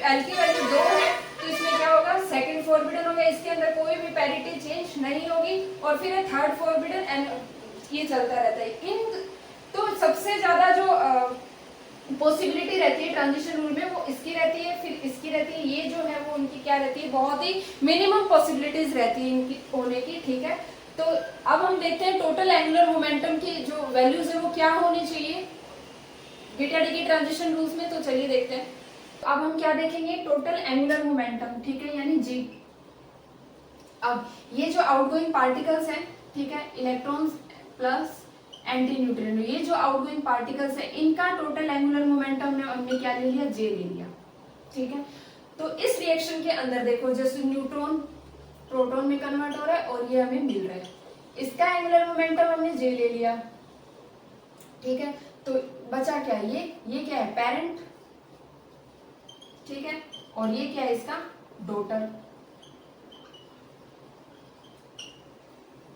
L की वैल्यू 2 है तो इसमें क्या होगा, सेकंड फॉरबिडन होगा, इसके अंदर कोई भी पैरिटी चेंज नहीं होगी। और फिर है थर्ड फॉरबिडन एंड ये चलता रहता है। इन तो सबसे ज्यादा जो पॉसिबिलिटी रहती है ट्रांजिशन रूल में, वो इसकी रहती है, फिर इसकी रहती है, ये जो है वो उनकी क्या रहती है, बहुत ही मिनिमम पॉसिबिलिटीज रहती है इनकी होने की, ठीक है। तो अब हम देखते हैं टोटल एंगुलर मोमेंटम की जो वैल्यूज है वो क्या होनी चाहिए बीटा डी की ट्रांजिशन रूल्स में। तो चलिए देखते हैं। अब हम क्या देखेंगे, टोटल एंगुलर मोमेंटम, ठीक है, यानी जी। अब ये जो आउटगोइंग पार्टिकल्स हैं, ठीक है, इलेक्ट्रॉन्स प्लस एंटी न्यूट्रिनो, ये जो आउटगोइंग पार्टिकल्स है इनका टोटल एंगुलर मोमेंटम हमने क्या ले लिया, जे ले लिया, ठीक है। तो इस रिएक्शन के अंदर देखो, जैसे न्यूट्रॉन प्रोटॉन में कन्वर्ट हो रहा है और ये हमें मिल रहा है, इसका एंगुलर मोमेंटम हमने जे ले लिया, ठीक है। तो बचा क्या, ये क्या है, पेरेंट, ठीक है, और ये क्या है इसका डॉटर।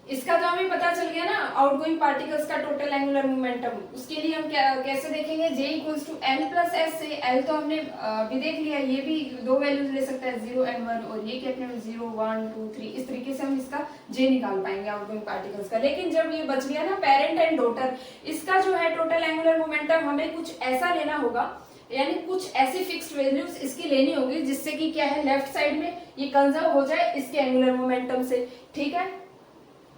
इसका तो हमें पता चल गया ना आउटगोइंग पार्टिकल्स का टोटल एंगुलर मोमेंटम, उसके लिए हम कैसे देखेंगे, J equals to L plus S से, L तो हमने भी देख लिया, ये भी दो वैल्यूज ले सकता है 0 and 1, और ये कितने में 0 1 2 3, इस तरीके से हम इसका J निकाल पाएंगे आउटगोइंग पार्टिकल्स का। लेकिन जब ये बच गया ना पेरेंट एंड डॉटर, इसका जो है टोटल एंगुलर मोमेंटम हमें कुछ ऐसा लेना होगा, यानी कुछ ऐसी फिक्स्ड वैल्यूज इसकी लेनी होगी जिससे कि क्या है, लेफ्ट साइड में ये कंजर्व हो जाए इसके एंगुलर मोमेंटम से, ठीक है।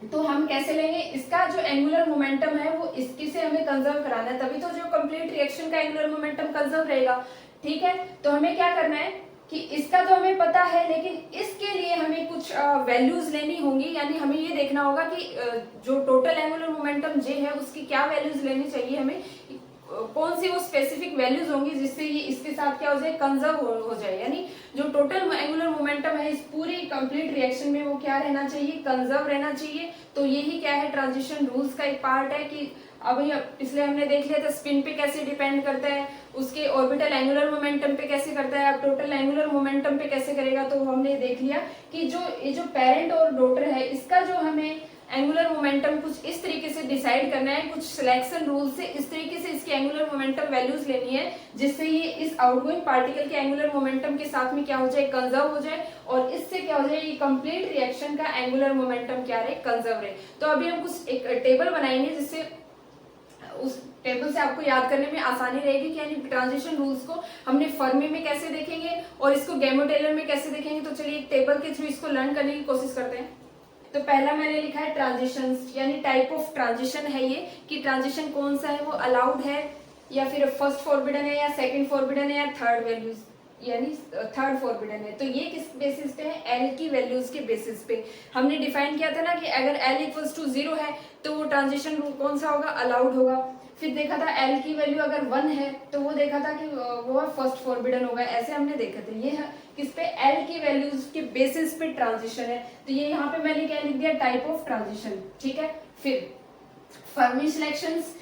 तो हम कैसे लेंगे, इसका जो एंगुलर मोमेंटम है वो इसकी से हमें कंजर्व कराना है, तभी तो जो कंप्लीट रिएक्शन का एंगुलर मोमेंटम कंजर्व रहेगा, ठीक है। तो हमें क्या करना है कि इसका तो हमें पता है, लेकिन इसके लिए हमें कुछ वैल्यूज लेनी होंगी, यानी हमें ये देखना होगा कि जो टोटल एंगुलर मोमेंटम जे है उसकी क्या वैल्यूज लेनी चाहिए हमें, कौन सी वो स्पेसिफिक वैल्यूज होंगी जिससे ये इसके साथ क्या हो जाए, कंजर्व हो जाए, यानी जो टोटल एंगुलर मोमेंटम है इस पूरी कंप्लीट रिएक्शन में वो क्या रहना चाहिए, कंजर्व रहना चाहिए। तो यही क्या है, ट्रांजिशन रूल्स का एक पार्ट है कि अभी पिछले हमने देख लिया था स्पिन पे कैसे डिपेंड करता है, उसके ऑर्बिटल एंगुलर मोमेंटम पे कैसे करता है, अब टोटल एंगुलर मोमेंटम पे कैसे करेगा। तो हमने देख लिया कि ये जो पेरेंट और डॉटर है इसका जो हमें एंगुलर मोमेंटम कुछ इस तरीके से डिसाइड करना है, कुछ सिलेक्शन रूल से इस तरीके से इसकी एंगुलर मोमेंटम वैल्यूज लेनी है जिससे ये इस आउटगोइंग पार्टिकल के एंगुलर मोमेंटम के साथ में क्या हो जाए, कंजर्व हो जाए, और इससे क्या हो जाए, ये कंप्लीट रिएक्शन का एंगुलर मोमेंटम क्या रहे, कंजर्व रहे। तो अभी हम कुछ एक टेबल बनाएंगे जिससे उस टेबल से आपको याद करने में आसानी रहेगी कि यानी ट्रांजिशन रूल्स को हमने फर्मी में कैसे देखेंगे और इसको गैमो-टेलर में कैसे देखेंगे। तो चलिए एक टेबल के थ्रू इसको लर्न करने की कोशिश करते हैं। तो पहला मैंने लिखा है ट्रांजिशंस, यानी टाइप ऑफ ट्रांजिशन है ये, कि ट्रांजिशन कौन सा है, वो अलाउड है या फिर फर्स्ट फॉरबिडन है या सेकंड फॉरबिडन है या थर्ड वैल्यूज यानी थर्ड फॉरबिडन है। तो ये किस बेसिस पे है, एल की वैल्यूज के बेसिस पे। हमने डिफाइन किया था ना कि अगर एल इक्वल्स टू 0 है तो वो ट्रांजिशन रूल कौन सा होगा, अलाउड होगा। फिर देखा था एल की वैल्यू अगर 1 है तो वो देखा था कि वो फर्स्ट फॉरबिडन होगा, ऐसे हमने देखा था। ये है किस पे, एल की वैल्यूज के बेसिस पे ट्रांजिशन है। तो ये यहाँ पे मैंने क्या लिख दिया, टाइप ऑफ ट्रांजिशन, ठीक है। फिर Fermi selections,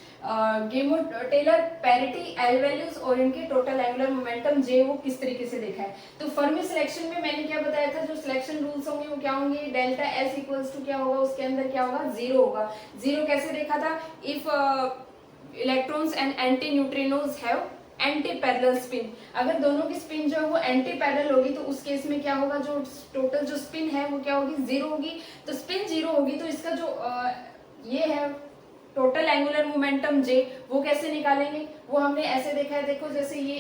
Gamow Teller, parity, L values और इनके टोटल एंगुलर मोमेंटम जे वो किस तरीके से देखा है। तो फर्मी सिलेक्शन में मैंने क्या बताया था, जो सिलेक्शन रूल्स होंगे वो क्या होंगे, डेल्टा एस इक्वल्स टू क्या होगा, उसके अंदर क्या होगा, 0 होगा। 0 कैसे देखा था, if electrons and anti neutrinos have anti parallel spin, अगर दोनों की स्पिन जो है वो एंटी पैरेलल होगी तो उस केस में क्या होगा, जो टोटल जो स्पिन है वो क्या होगी, 0 होगी। तो स्पिन 0 होगी तो इसका जो ये है टोटल एंगुलर मोमेंटम जे, वो कैसे निकालेंगे, वो हमने ऐसे देखा है। देखो जैसे ये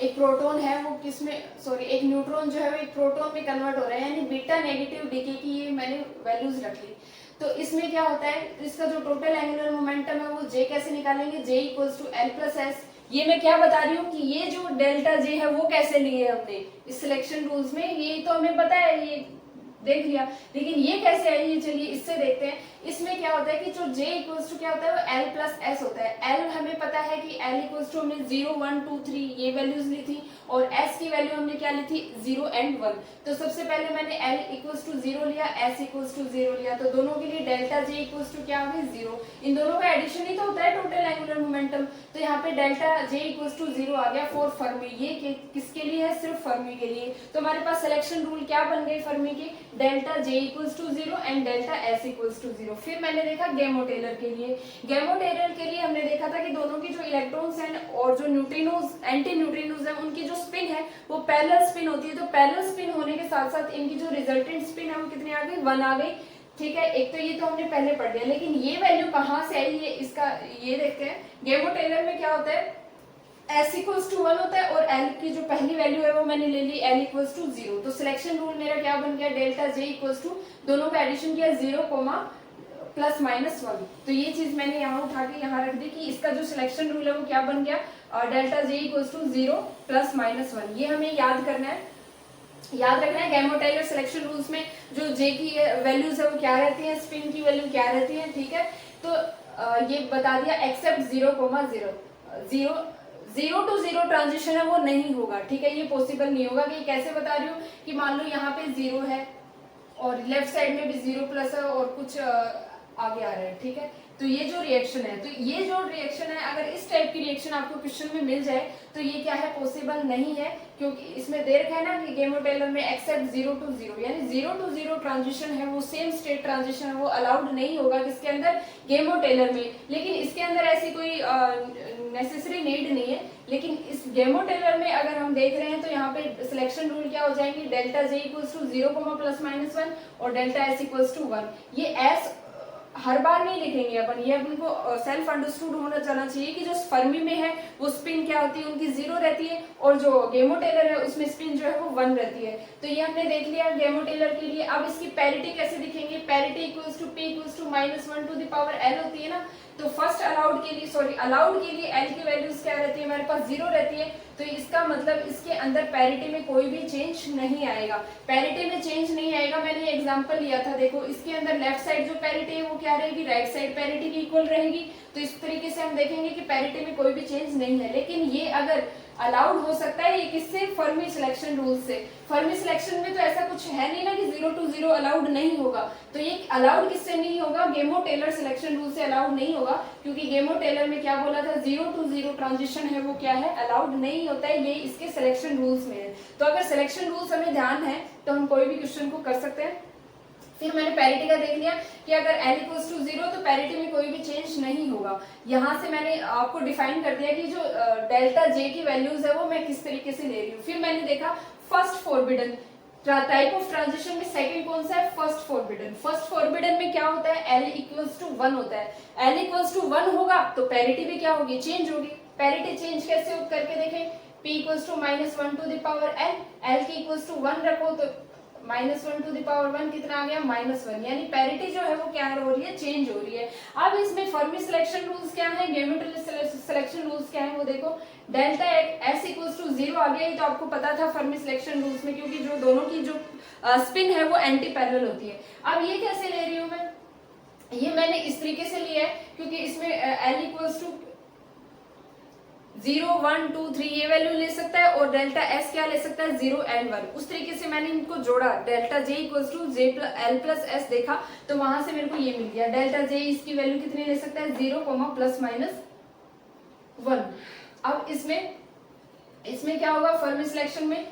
एक प्रोटॉन है वो किसमें, सॉरी एक न्यूट्रॉन जो है वो एक प्रोटॉन में कन्वर्ट हो रहा है, यानी बीटा नेगेटिव डीके की ये मैंने वैल्यूज रख ली। तो इसमें क्या होता है, इसका जो टोटल एंगुलर मोमेंटम है वो जे कैसे निकालेंगे, J equals to L plus S. ये मैं क्या बता रही हूँ कि ये जो डेल्टा जे है वो कैसे लिए हमने इस सिलेक्शन रूल्स में, ये तो हमें पता है, ये देख लिया, लेकिन ये कैसे आई, ये चलिए इससे देखते हैं। इसमें क्या होता है कि जो J इक्वल्स टू क्या होता है, वो L प्लस एस होता है। L हमें पता है कि L इक्वल्स टू हमने 0 1 2 3 ये वैल्यूज ली थी, और S की वैल्यू हमने क्या ली थी, 0 and 1। तो सबसे पहले मैंने L इक्वल्स टू 0 लिया, S इक्वल्स टू 0 लिया, तो दोनों के लिए डेल्टा J इक्वल्स टू क्या होगी, 0। इन दोनों का एडिशन ही तो होता है टोटल एंगुलर मोमेंटम। तो यहाँ पे डेल्टा J इक्वल्स टू 0 आ गया फॉर फर्मी। ये किसके लिए है, सिर्फ फर्मी के लिए। तो हमारे पास सिलेक्शन रूल क्या बन गए फर्मी के, delta J equals to 0 and delta S equals to 0। फिर मैंने देखा गैमो-टेलर के लिए। गैमो-टेलर के लिए हमने देखा था कि दोनों की जो इलेक्ट्रॉन्स हैं और जो न्यूट्रिनोज एंटी न्यूट्रिनोज है उनकी जो स्पिन है वो पैरेलल स्पिन होती है। तो पैरेलल स्पिन होने के साथ साथ इनकी जो रिजल्टेंट स्पिन है वो कितनी आ गई, 1 आ गई। ठीक है, एक तो ये तो हमने पहले पढ़ लिया, लेकिन ये वैल्यू कहाँ से आई है इसका ये देखते हैं। गेमो टेलर में क्या होता है, S इक्वल्स टू 1 होता है और L की जो पहली वैल्यू है वो मैंने ले ली L इक्वल्स टू 0। तो सिलेक्शन रूल मेरा क्या बन गया, डेल्टा J इक्वल्स टू, दोनों का एडिशन किया 0, प्लस माइनस 1। तो ये चीज मैंने यहाँ उठा के यहाँ रख दी कि इसका जो सिलेक्शन रूल है वो क्या बन गया, delta J equals to 0 plus minus 1। ये हमें याद करना है, याद रखना है। गैमो टेलर सिलेक्शन रूल्स में जो जे की वैल्यूज है वो क्या रहती है, स्पिन की वैल्यू क्या रहती है, ठीक है। तो ये बता दिया एक्सेप्ट 0, 0 टू 0 ट्रांजिशन है वो नहीं होगा, ठीक है, ये पॉसिबल नहीं होगा। कि कैसे बता रही हूँ कि मान लो यहाँ पे 0 है और लेफ्ट साइड में भी 0 प्लस है और कुछ आगे आ रहा है, ठीक है। तो ये जो रिएक्शन है, तो ये जो रिएक्शन है, अगर इस टाइप की रिएक्शन आपको क्वेश्चन में मिल जाए तो ये क्या है, पॉसिबल नहीं है, क्योंकि इसमें दे रखा है ना कि गेमो टेलर में एक्सेप्ट 0 टू 0, यानी 0 टू 0 ट्रांजिशन है वो सेम स्टेट ट्रांजिशन है वो अलाउड नहीं होगा किसके अंदर, गेमो टेलर में। लेकिन इसके अंदर ऐसी कोई नेसेसरी नीड नहीं है। लेकिन इस गेमो टेलर में अगर हम देख रहे हैं तो यहाँ पे सिलेक्शन रूल क्या हो जाएंगे, delta J equals to 0, plus minus 1 और डेल्टा S इक्वल्स टू 1। ये S हर बार नहीं लिखेंगे अपन, ये अपन को सेल्फ अंडरस्टूड होना जाना चाहिए कि जो फर्मी में है वो स्पिन क्या होती है, उनकी 0 रहती है, और जो गेमो टेलर है उसमें स्पिन जो है वो 1 रहती है। तो ये हमने देख लिया गेमो टेलर के लिए। अब इसकी पैरिटी कैसे दिखेंगे, parity equals to P equals to -1 to the power L होती है ना। तो फर्स्ट अलाउड के लिए, अलाउड के लिए L की वैल्यूज क्या रहती है, हमारे पास 0 रहती है। तो इसका मतलब इसके अंदर पैरिटी में कोई भी चेंज नहीं आएगा, पैरिटी में चेंज नहीं आएगा। मैंने एग्जांपल लिया था, देखो इसके अंदर लेफ्ट साइड जो पैरिटी है वो क्या रहेगी, राइट साइड पैरिटी की इक्वल रहेगी। तो इस तरीके से हम देखेंगे कि पैरिटी में कोई भी चेंज नहीं है। लेकिन ये अगर अलाउड हो सकता है, ये किससे, फर्मी सिलेक्शन रूल से। फर्मी सिलेक्शन में तो ऐसा कुछ है नहीं ना कि 0 टू 0 अलाउड नहीं होगा। तो ये अलाउड किससे नहीं होगा, गेमो टेलर सिलेक्शन रूल से अलाउड नहीं होगा, क्योंकि गेमो टेलर में क्या बोला था, 0 टू 0 ट्रांजिशन है वो क्या है, अलाउड नहीं होता है। ये इसके सिलेक्शन रूल्स में है। तो अगर सिलेक्शन रूल्स हमें ध्यान है तो हम कोई भी क्वेश्चन को कर सकते हैं। फिर मैंने पैरिटी का देख लिया कि अगर L इक्वल्स टू 0 तो पैरिटी में कोई भी चेंज नहीं होगा। यहाँ से मैंने आपको डिफाइन कर दिया कि जो डेल्टा J की वैल्यूज है वो मैं किस तरीके से ले रही हूँ। फिर मैंने देखा first forbidden type of transition में सेकंड कौन सा है, फर्स्ट फॉरबिडन। फर्स्ट फॉरबिडन में क्या होता है, L इक्वल्स टू 1 होता है। L इक्वल्स टू 1 होगा तो पैरिटी भी क्या होगी, चेंज होगी। पैरिटी चेंज कैसे करके देखें, P equals to -1 to the power L, L की इक्वल्स टू 1 रखो तो -1 टू द पावर 1 कितना आ गया, -1, यानी पैरिटी जो है वो क्या हो रही है, चेंज हो रही है। अब इसमें फर्मी सिलेक्शन रूल्स क्या है, गेमो टेलर सिलेक्शन रूल्स क्या है वो देखो। डेल्टा S इक्वल्स टू 0 आ गया, ये तो आपको पता था फर्मी सिलेक्शन रूल्स में, क्योंकि जो दोनों की जो स्पिन है वो एंटी पैरेलल होती है। अब ये कैसे ले रही हूँ मैं, ये मैंने इस तरीके से लिया है क्योंकि इसमें L इक्वल्स टू 0, 1, 2, 3 ये वैल्यू ले सकता है और डेल्टा S क्या ले सकता है, 0 and 1। उस तरीके से मैंने इनको जोड़ा, delta J equals to L plus S देखा तो वहां से मेरे को ये मिल गया। डेल्टा J इसकी वैल्यू कितनी ले सकता है, 0, प्लस माइनस 1। अब इसमें क्या होगा, फर्मी सिलेक्शन में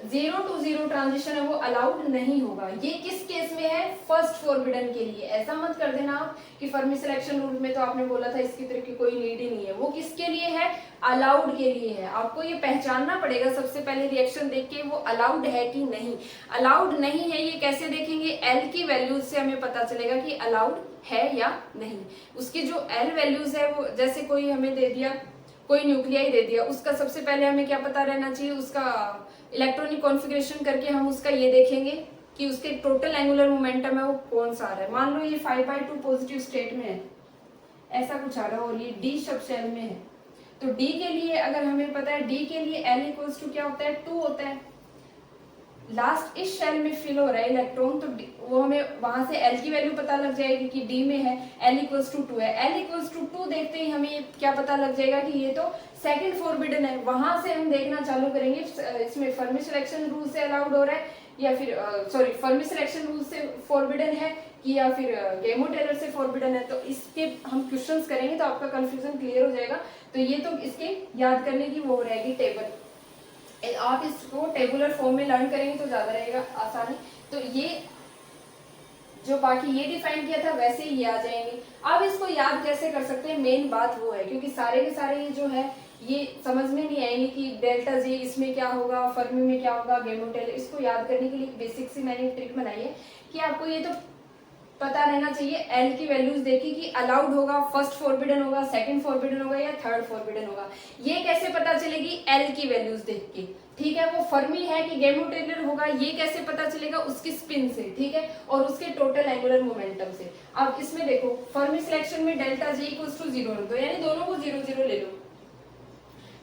0 टू 0 ट्रांजिशन है वो अलाउड नहीं होगा। ये किस केस में है, फर्स्ट फॉरबिडन के लिए। ऐसा मत कर देना आप कि फर्मी सिलेक्शन रूल में तो आपने बोला था इसकी तरह की कोई नीड ही नहीं है। वो किसके लिए है, अलाउड के लिए है। आपको ये पहचानना पड़ेगा सबसे पहले रिएक्शन देख के वो अलाउड है कि नहीं। अलाउड नहीं है ये कैसे देखेंगे, L की वैल्यूज से हमें पता चलेगा कि अलाउड है या नहीं। उसकी जो L वैल्यूज है वो, जैसे कोई हमें दे दिया, कोई न्यूक्लियाई दे दिया, उसका सबसे पहले हमें क्या पता रहना चाहिए, उसका इलेक्ट्रॉनिक कॉन्फ़िगरेशन करके हम उसका ये देखेंगे कि उसके टोटल एंगुलर मोमेंटम है वो कौन सा आ रहा है। मान लो ये 5/2 पॉजिटिव स्टेट में है, ऐसा कुछ आ रहा है और ये D सब शेल में है। तो D के लिए अगर हमें पता है, D के लिए L इक्वल्स टू क्या होता है, 2 होता है। लास्ट इस शेल में फिल हो रहा है इलेक्ट्रॉन, तो वो हमें वहां से L की वैल्यू पता लग जाएगी कि D में है, L इक्वल्स टू 2 है। L इक्वल्स टू 2 देखते ही हमें क्या पता लग जाएगा कि ये तो सेकंड फॉरबिडन है। वहां से हम देखना चालू करेंगे इसमें फर्मी सिलेक्शन रूल से अलाउड हो रहा है या फिर फर्मी सिलेक्शन रूल से फॉरबिडन है कि या फिर गेमो टेलर से फॉरबिडन है। तो इसके हम क्वेश्चंस करेंगे तो आपका कंफ्यूजन क्लियर हो जाएगा। तो ये तो इसके याद करने की वो रहेगी टेबल, आप इसको टेबुलर फॉर्म में लर्न करेंगे तो ज्यादा रहेगा आसानी। तो ये जो बाकी ये डिफाइन किया था वैसे ही ये आ जाएंगे। अब इसको याद कैसे कर सकते हैं, मेन बात वो है, क्योंकि सारे के सारे ये जो है ये समझ में नहीं आएंगे कि डेल्टा J इसमें क्या होगा, फर्मी में क्या होगा, गेमो टेलर। इसको याद करने के लिए बेसिक सी मैंने ट्रिक बनाई है कि आपको ये तो पता रहना चाहिए एल की वैल्यूज देखी कि अलाउड होगा, फर्स्ट फॉरबिडन होगा, सेकंड फॉरबिडन होगा या थर्ड फॉरबिडन होगा। ये कैसे पता चलेगी? एल की वैल्यूज देख के, ठीक है। वो फर्मी है कि गैमो टेलर होगा, ये कैसे पता चलेगा? उसकी स्पिन से, ठीक है, और उसके टोटल एंगुलर मोमेंटम से। अब इसमें देखो फर्मी सिलेक्शन में डेल्टा जे इक्वल्स टू 0 रख दो, यानी दोनों को 0 0 ले लो,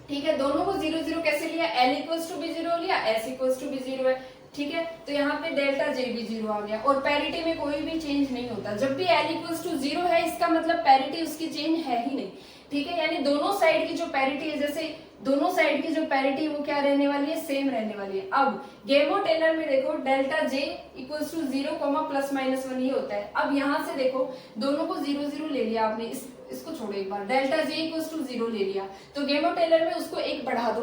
ठीक है। दोनों को 0 0 कैसे लिया? एल इक्वल्स टू भी 0 लिया, एस इक्वल्स टू भी 0 है, ठीक है। तो यहाँ पे डेल्टा जे भी 0 आ गया, और पैरिटी में कोई भी चेंज नहीं होता। जब भी एल इक्वल्स टू 0 है, इसका मतलब पैरिटी उसकी चेंज है ही नहीं, ठीक है। यानी दोनों साइड की जो पैरिटी है, जैसे दोनों साइड की जो पैरिटी वो क्या रहने वाली है? सेम रहने वाली है। अब गैमो टेलर में देखो delta J equals to 0 plus minus 1 ये होता है। अब यहाँ से देखो दोनों को 0 0 ले लिया आपने, इसको छोड़ो एक बार, डेल्टा जे इक्वल्स टू 0 ले लिया, तो गैमो टेलर में उसको एक बढ़ा दो,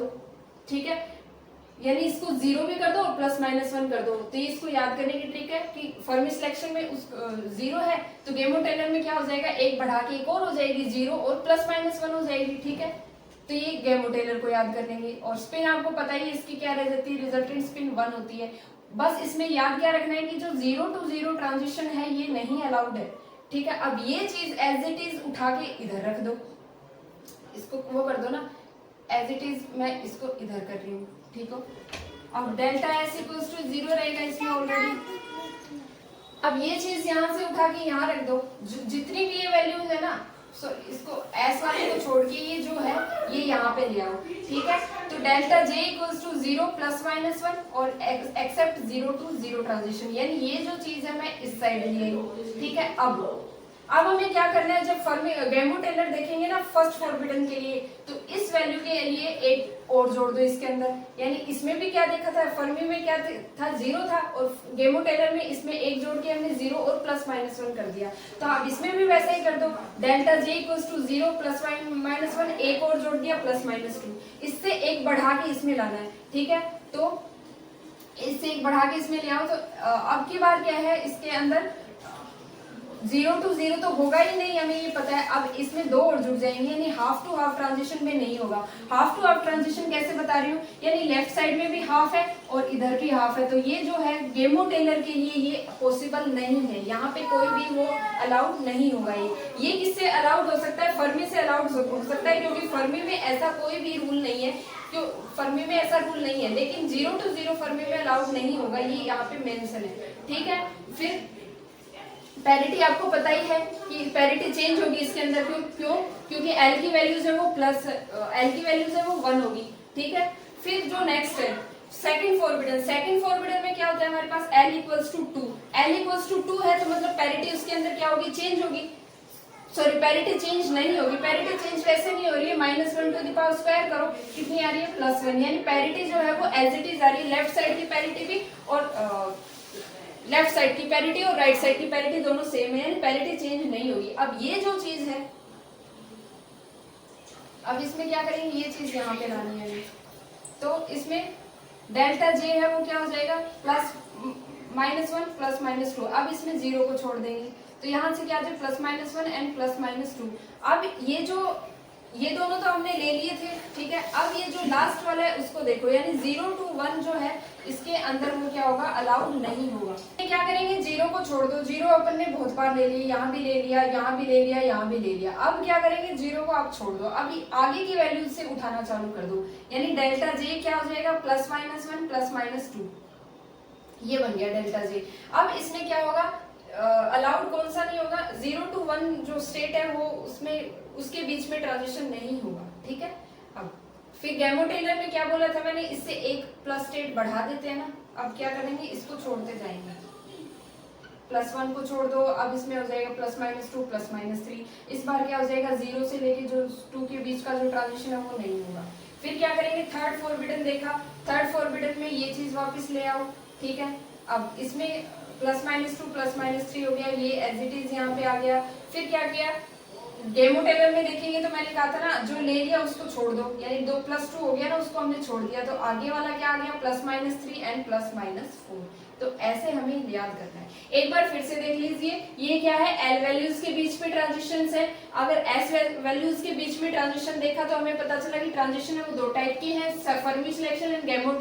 ठीक है, यानी इसको 0 भी कर दो और प्लस माइनस 1 कर दो। तो ये इसको याद करने की ट्रिक है कि फर्मी सिलेक्शन में उस 0 है, तो गैमो टेलर में क्या हो जाएगा? एक बढ़ा के एक और हो जाएगी 0 और प्लस माइनस 1 हो जाएगी, ठीक है। तो ये गैमो टेलर को याद कर लेंगे। और स्पिन आपको पता ही है इसकी क्या रह जाती है? रिजल्टेंट स्पिन 1 होती है। बस इसमें याद क्या रखना है कि जो 0 to 0 ट्रांजिशन है ये नहीं अलाउड है, ठीक है। अब ये चीज एज इट इज उठा के इधर रख दो, इसको वो कर दो ना एज इट इज, मैं इसको इधर कर रही हूँ, ठीक हो। अब डेल्टा एस इक्वल्स टू 0 रहेगा इसमें ऑलरेडी। अब ये चीज यहाँ से उठा के यहाँ रख दो, जितनी भी ये वैल्यूज है ना, इसको एस वाले को छोड़ के ये जो है ये यहाँ पे ले आओ, ठीक है। तो delta J equals to 0 plus minus 1 और एक्सेप्ट 0 to 0 ट्रांजिशन, यानी ये जो चीज है मैं इस साइड ले आई हूँ, ठीक है। अब हमें क्या करना है? जब फर्मी गैमो टेलर देखेंगे ना फर्स्ट फॉरबिडन के लिए, तो इस वैल्यू के लिए एक और जोड़ दो इसके अंदर। यानी इसमें भी क्या देखा था? फर्मी में क्या था? 0 था, और गैमो टेलर में इसमें एक जोड़ के हमने 0 और प्लस माइनस 1 कर दिया। तो अब इसमें भी वैसा ही कर दो, delta J equals to 0 plus minus 1, एक और जोड़ दिया प्लस माइनस 2, इससे एक बढ़ा के इसमें लाना है, ठीक है। तो इससे एक बढ़ा के इसमें ले आओ। तो अब की बार क्या है? इसके अंदर 0 to 0 तो होगा ही नहीं, हमें ये पता है। अब इसमें दो और जुड़ जाएंगे, यानी हाफ टू हाफ ट्रांजिशन में नहीं होगा। हाफ टू हाफ ट्रांजिशन कैसे बता रही हूँ? यानी लेफ्ट साइड में भी हाफ है और इधर भी हाफ है, तो ये जो है गैमो टेलर के लिए ये पॉसिबल नहीं है, यहाँ पे कोई भी वो अलाउड नहीं होगा। ये किससे अलाउड हो सकता है? फर्मी से अलाउड हो सकता है, क्योंकि फर्मी में ऐसा कोई भी रूल नहीं है, क्यों? फर्मी में ऐसा रूल नहीं है, लेकिन 0 to 0 फर्मी में अलाउड नहीं होगा, ये यहाँ पे मेंशन है, ठीक है। फिर पैरिटी आपको पता ही है कि पैरिटी चेंज होगी इसके अंदर, क्योंकि एल की वैल्यूज है वो प्लस, एल की वैल्यूज है वो 1 होगी, ठीक है। फिर जो नेक्स्ट है सेकंड फॉरबिडन में क्या होता है हमारे पास? L equals to 2, L equals to 2 है, तो मतलब पैरिटी उसके अंदर क्या होगी? चेंज होगी। सॉरी, पैरिटी चेंज नहीं होगी, पैरिटी चेंज वैसे नहीं हो रही है। -1 टू द पावर स्क्वायर करो, कितनी आ रही है? +1, यानी पैरिटी जो है वो एज इट इज आ रही है। लेफ्ट साइड की पैरिटी भी और लेफ्ट साइड की पैरिटी और राइट साइड की पैरिटी दोनों सेम है, पैरिटी चेंज नहीं होगी। अब ये जो चीज है, अब इसमें क्या करेंगे? ये चीज यहाँ पे लानी है, तो इसमें डेल्टा जे है वो क्या हो जाएगा? +-1 +-2। अब इसमें 0 को छोड़ देंगे, तो यहाँ से क्या आ जाए? +-1 एंड +-2। अब ये दोनों तो हमने ले लिए थे, ठीक है। अब ये जो लास्ट वाला है उसको देखो, यानी 0 to 1 जो है इसके अंदर वो क्या होगा? अलाउड नहीं होगा। क्या करेंगे? 0 को छोड़ दो, 0 अपन ने बहुत बार ले लिया, यहाँ भी ले लिया, यहाँ भी ले लिया, यहाँ भी ले लिया। अब क्या करेंगे? 0 को आप छोड़ दो, अभी आगे की वैल्यू से उठाना चालू कर दो, यानी डेल्टा जे क्या हो जाएगा? +-1 +-2, ये बन गया डेल्टा जे। अब इसमें क्या होगा? अलाउड कौन सा नहीं होगा? 0 to 1 जो स्टेट है वो उसके बीच में ट्रांजिशन नहीं होगा, ठीक है। अब फिर गैमो टेलर में क्या बोला था मैंने? इससे एक प्लस स्टेट बढ़ा देते हैं ना। अब क्या करेंगे? इसको छोड़ते जाएंगे, +1 को छोड़ दो, अब इसमें हो जाएगा +-2 +-3। इस बार क्या हो जाएगा? 0 से लेके जो 2 के बीच का जो ट्रांजिशन है वो नहीं होगा। फिर क्या करेंगे? थर्ड फॉरबिडन देखा, थर्ड फॉरबिडन में ये चीज वापस ले आओ, ठीक है। अब इसमें +-2 +-3 हो गया, ये एज इट इज यहाँ पे आ गया। फिर क्या किया? गैमो टेलर में देखेंगे तो मैंने कहा था ना, जो ले लिया उसको छोड़ दो, यानी 2 + 2 हो गया ना, उसको हमने छोड़ दिया, तो आगे वाला क्या आ गया? +-3 एंड +-4। तो ऐसे हमें याद करना है। एक बार फिर से देख लीजिए, ये क्या है? एल वैल्यूज के बीच में ट्रांजिशन है। अगर एस वैल्यूज के बीच में ट्रांजिशन देखा तो हमें पता चला कि ट्रांजिशन है वो 2 टाइप की है, फर्मी सिलेक्शन एंड गैमो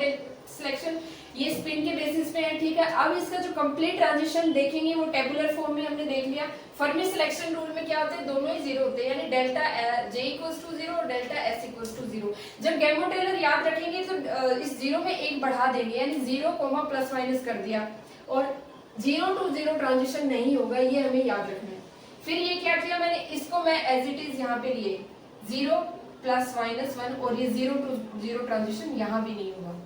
सिलेक्शन। ये स्पिन के बेसिस पे है, ठीक है। अब इसका जो कंप्लीट ट्रांजिशन देखेंगे वो टेबुलर फॉर्म में हमने देख लिया। फर्मी सिलेक्शन रूल में क्या होते हैं, दोनों ही जीरो होते हैं, यानी delta J equals to zero और delta S equals to zero. जब गैमो टेलर याद रखेंगे तो इस जीरो में एक बढ़ा देंगे, यानी जीरो कोमा प्लस माइनस कर दिया, और जीरो टू जीरो ट्रांजिशन नहीं होगा, ये हमें याद रखना है। फिर ये क्या किया मैंने, इसको मैं एज इट इज यहाँ पे लिए, जीरो प्लस माइनस वन, और ये जीरो टू जीरो ट्रांजिशन यहाँ भी नहीं होगा।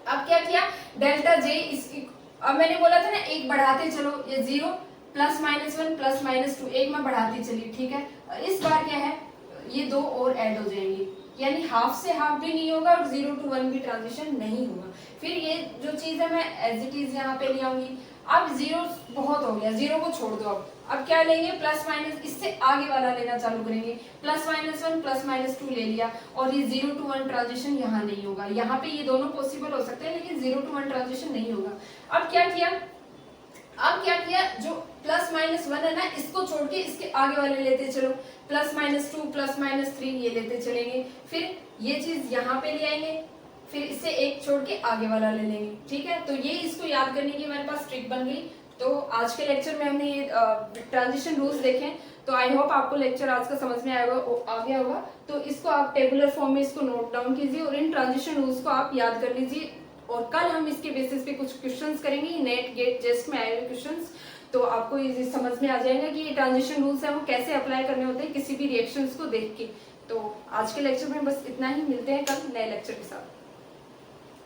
अब क्या किया, डेल्टा जे इसकी, अब मैंने बोला था ना एक बढ़ाते चलो, ये zero plus minus one plus minus two, एक मैं बढ़ाती चली, ठीक है। और इस बार क्या है, ये दो और ऐड हो जाएंगे, यानी हाफ से हाफ भी नहीं होगा और जीरो टू वन भी ट्रांजिशन नहीं होगा। फिर ये जो चीज है मैं एज इट इज यहाँ पे ले आऊंगी। अब जीरो बहुत हो गया, जीरो को छोड़ दो। अब क्या लेंगे, प्लस माइनस, इससे आगे वाला लेना चालू करेंगे, plus minus one plus minus two ले लिया, और ये जीरो टू वन ट्रांजिशन यहाँ नहीं होगा। यहाँ पे ये दोनों पॉसिबल हो सकते हैं लेकिन जीरो टू वन ट्रांजिशन नहीं होगा। अब क्या किया, जो प्लस माइनस वन है ना, इसको छोड़ के इसके आगे वाले लेते चलो, plus minus two plus minus three, ये लेते चलेंगे। फिर ये चीज यहाँ पे ले आएंगे, फिर इससे एक छोड़ के आगे वाला ले लेंगे, ठीक है। तो ये इसको याद करने की हमारे पास ट्रिक बन गई। तो आज के लेक्चर में हमने ये ट्रांजिशन रूल्स देखे, तो आई होप आपको लेक्चर आज का समझ में आ गया होगा। तो इसको आप टेबुलर फॉर्म में इसको नोट डाउन कीजिए और इन ट्रांजिशन रूल्स को आप याद कर लीजिए, और कल हम इसके बेसिस पे कुछ क्वेश्चंस करेंगे, नेट गेट जेस्ट में आए हुए क्वेश्चंस, तो आपको ये समझ में आ जाएगा कि ये ट्रांजिशन रूल्स है वो कैसे अप्लाई करने होते हैं किसी भी रिएक्शंस को देख के। तो आज के लेक्चर में बस इतना ही, मिलते हैं कल नए लेक्चर के साथ।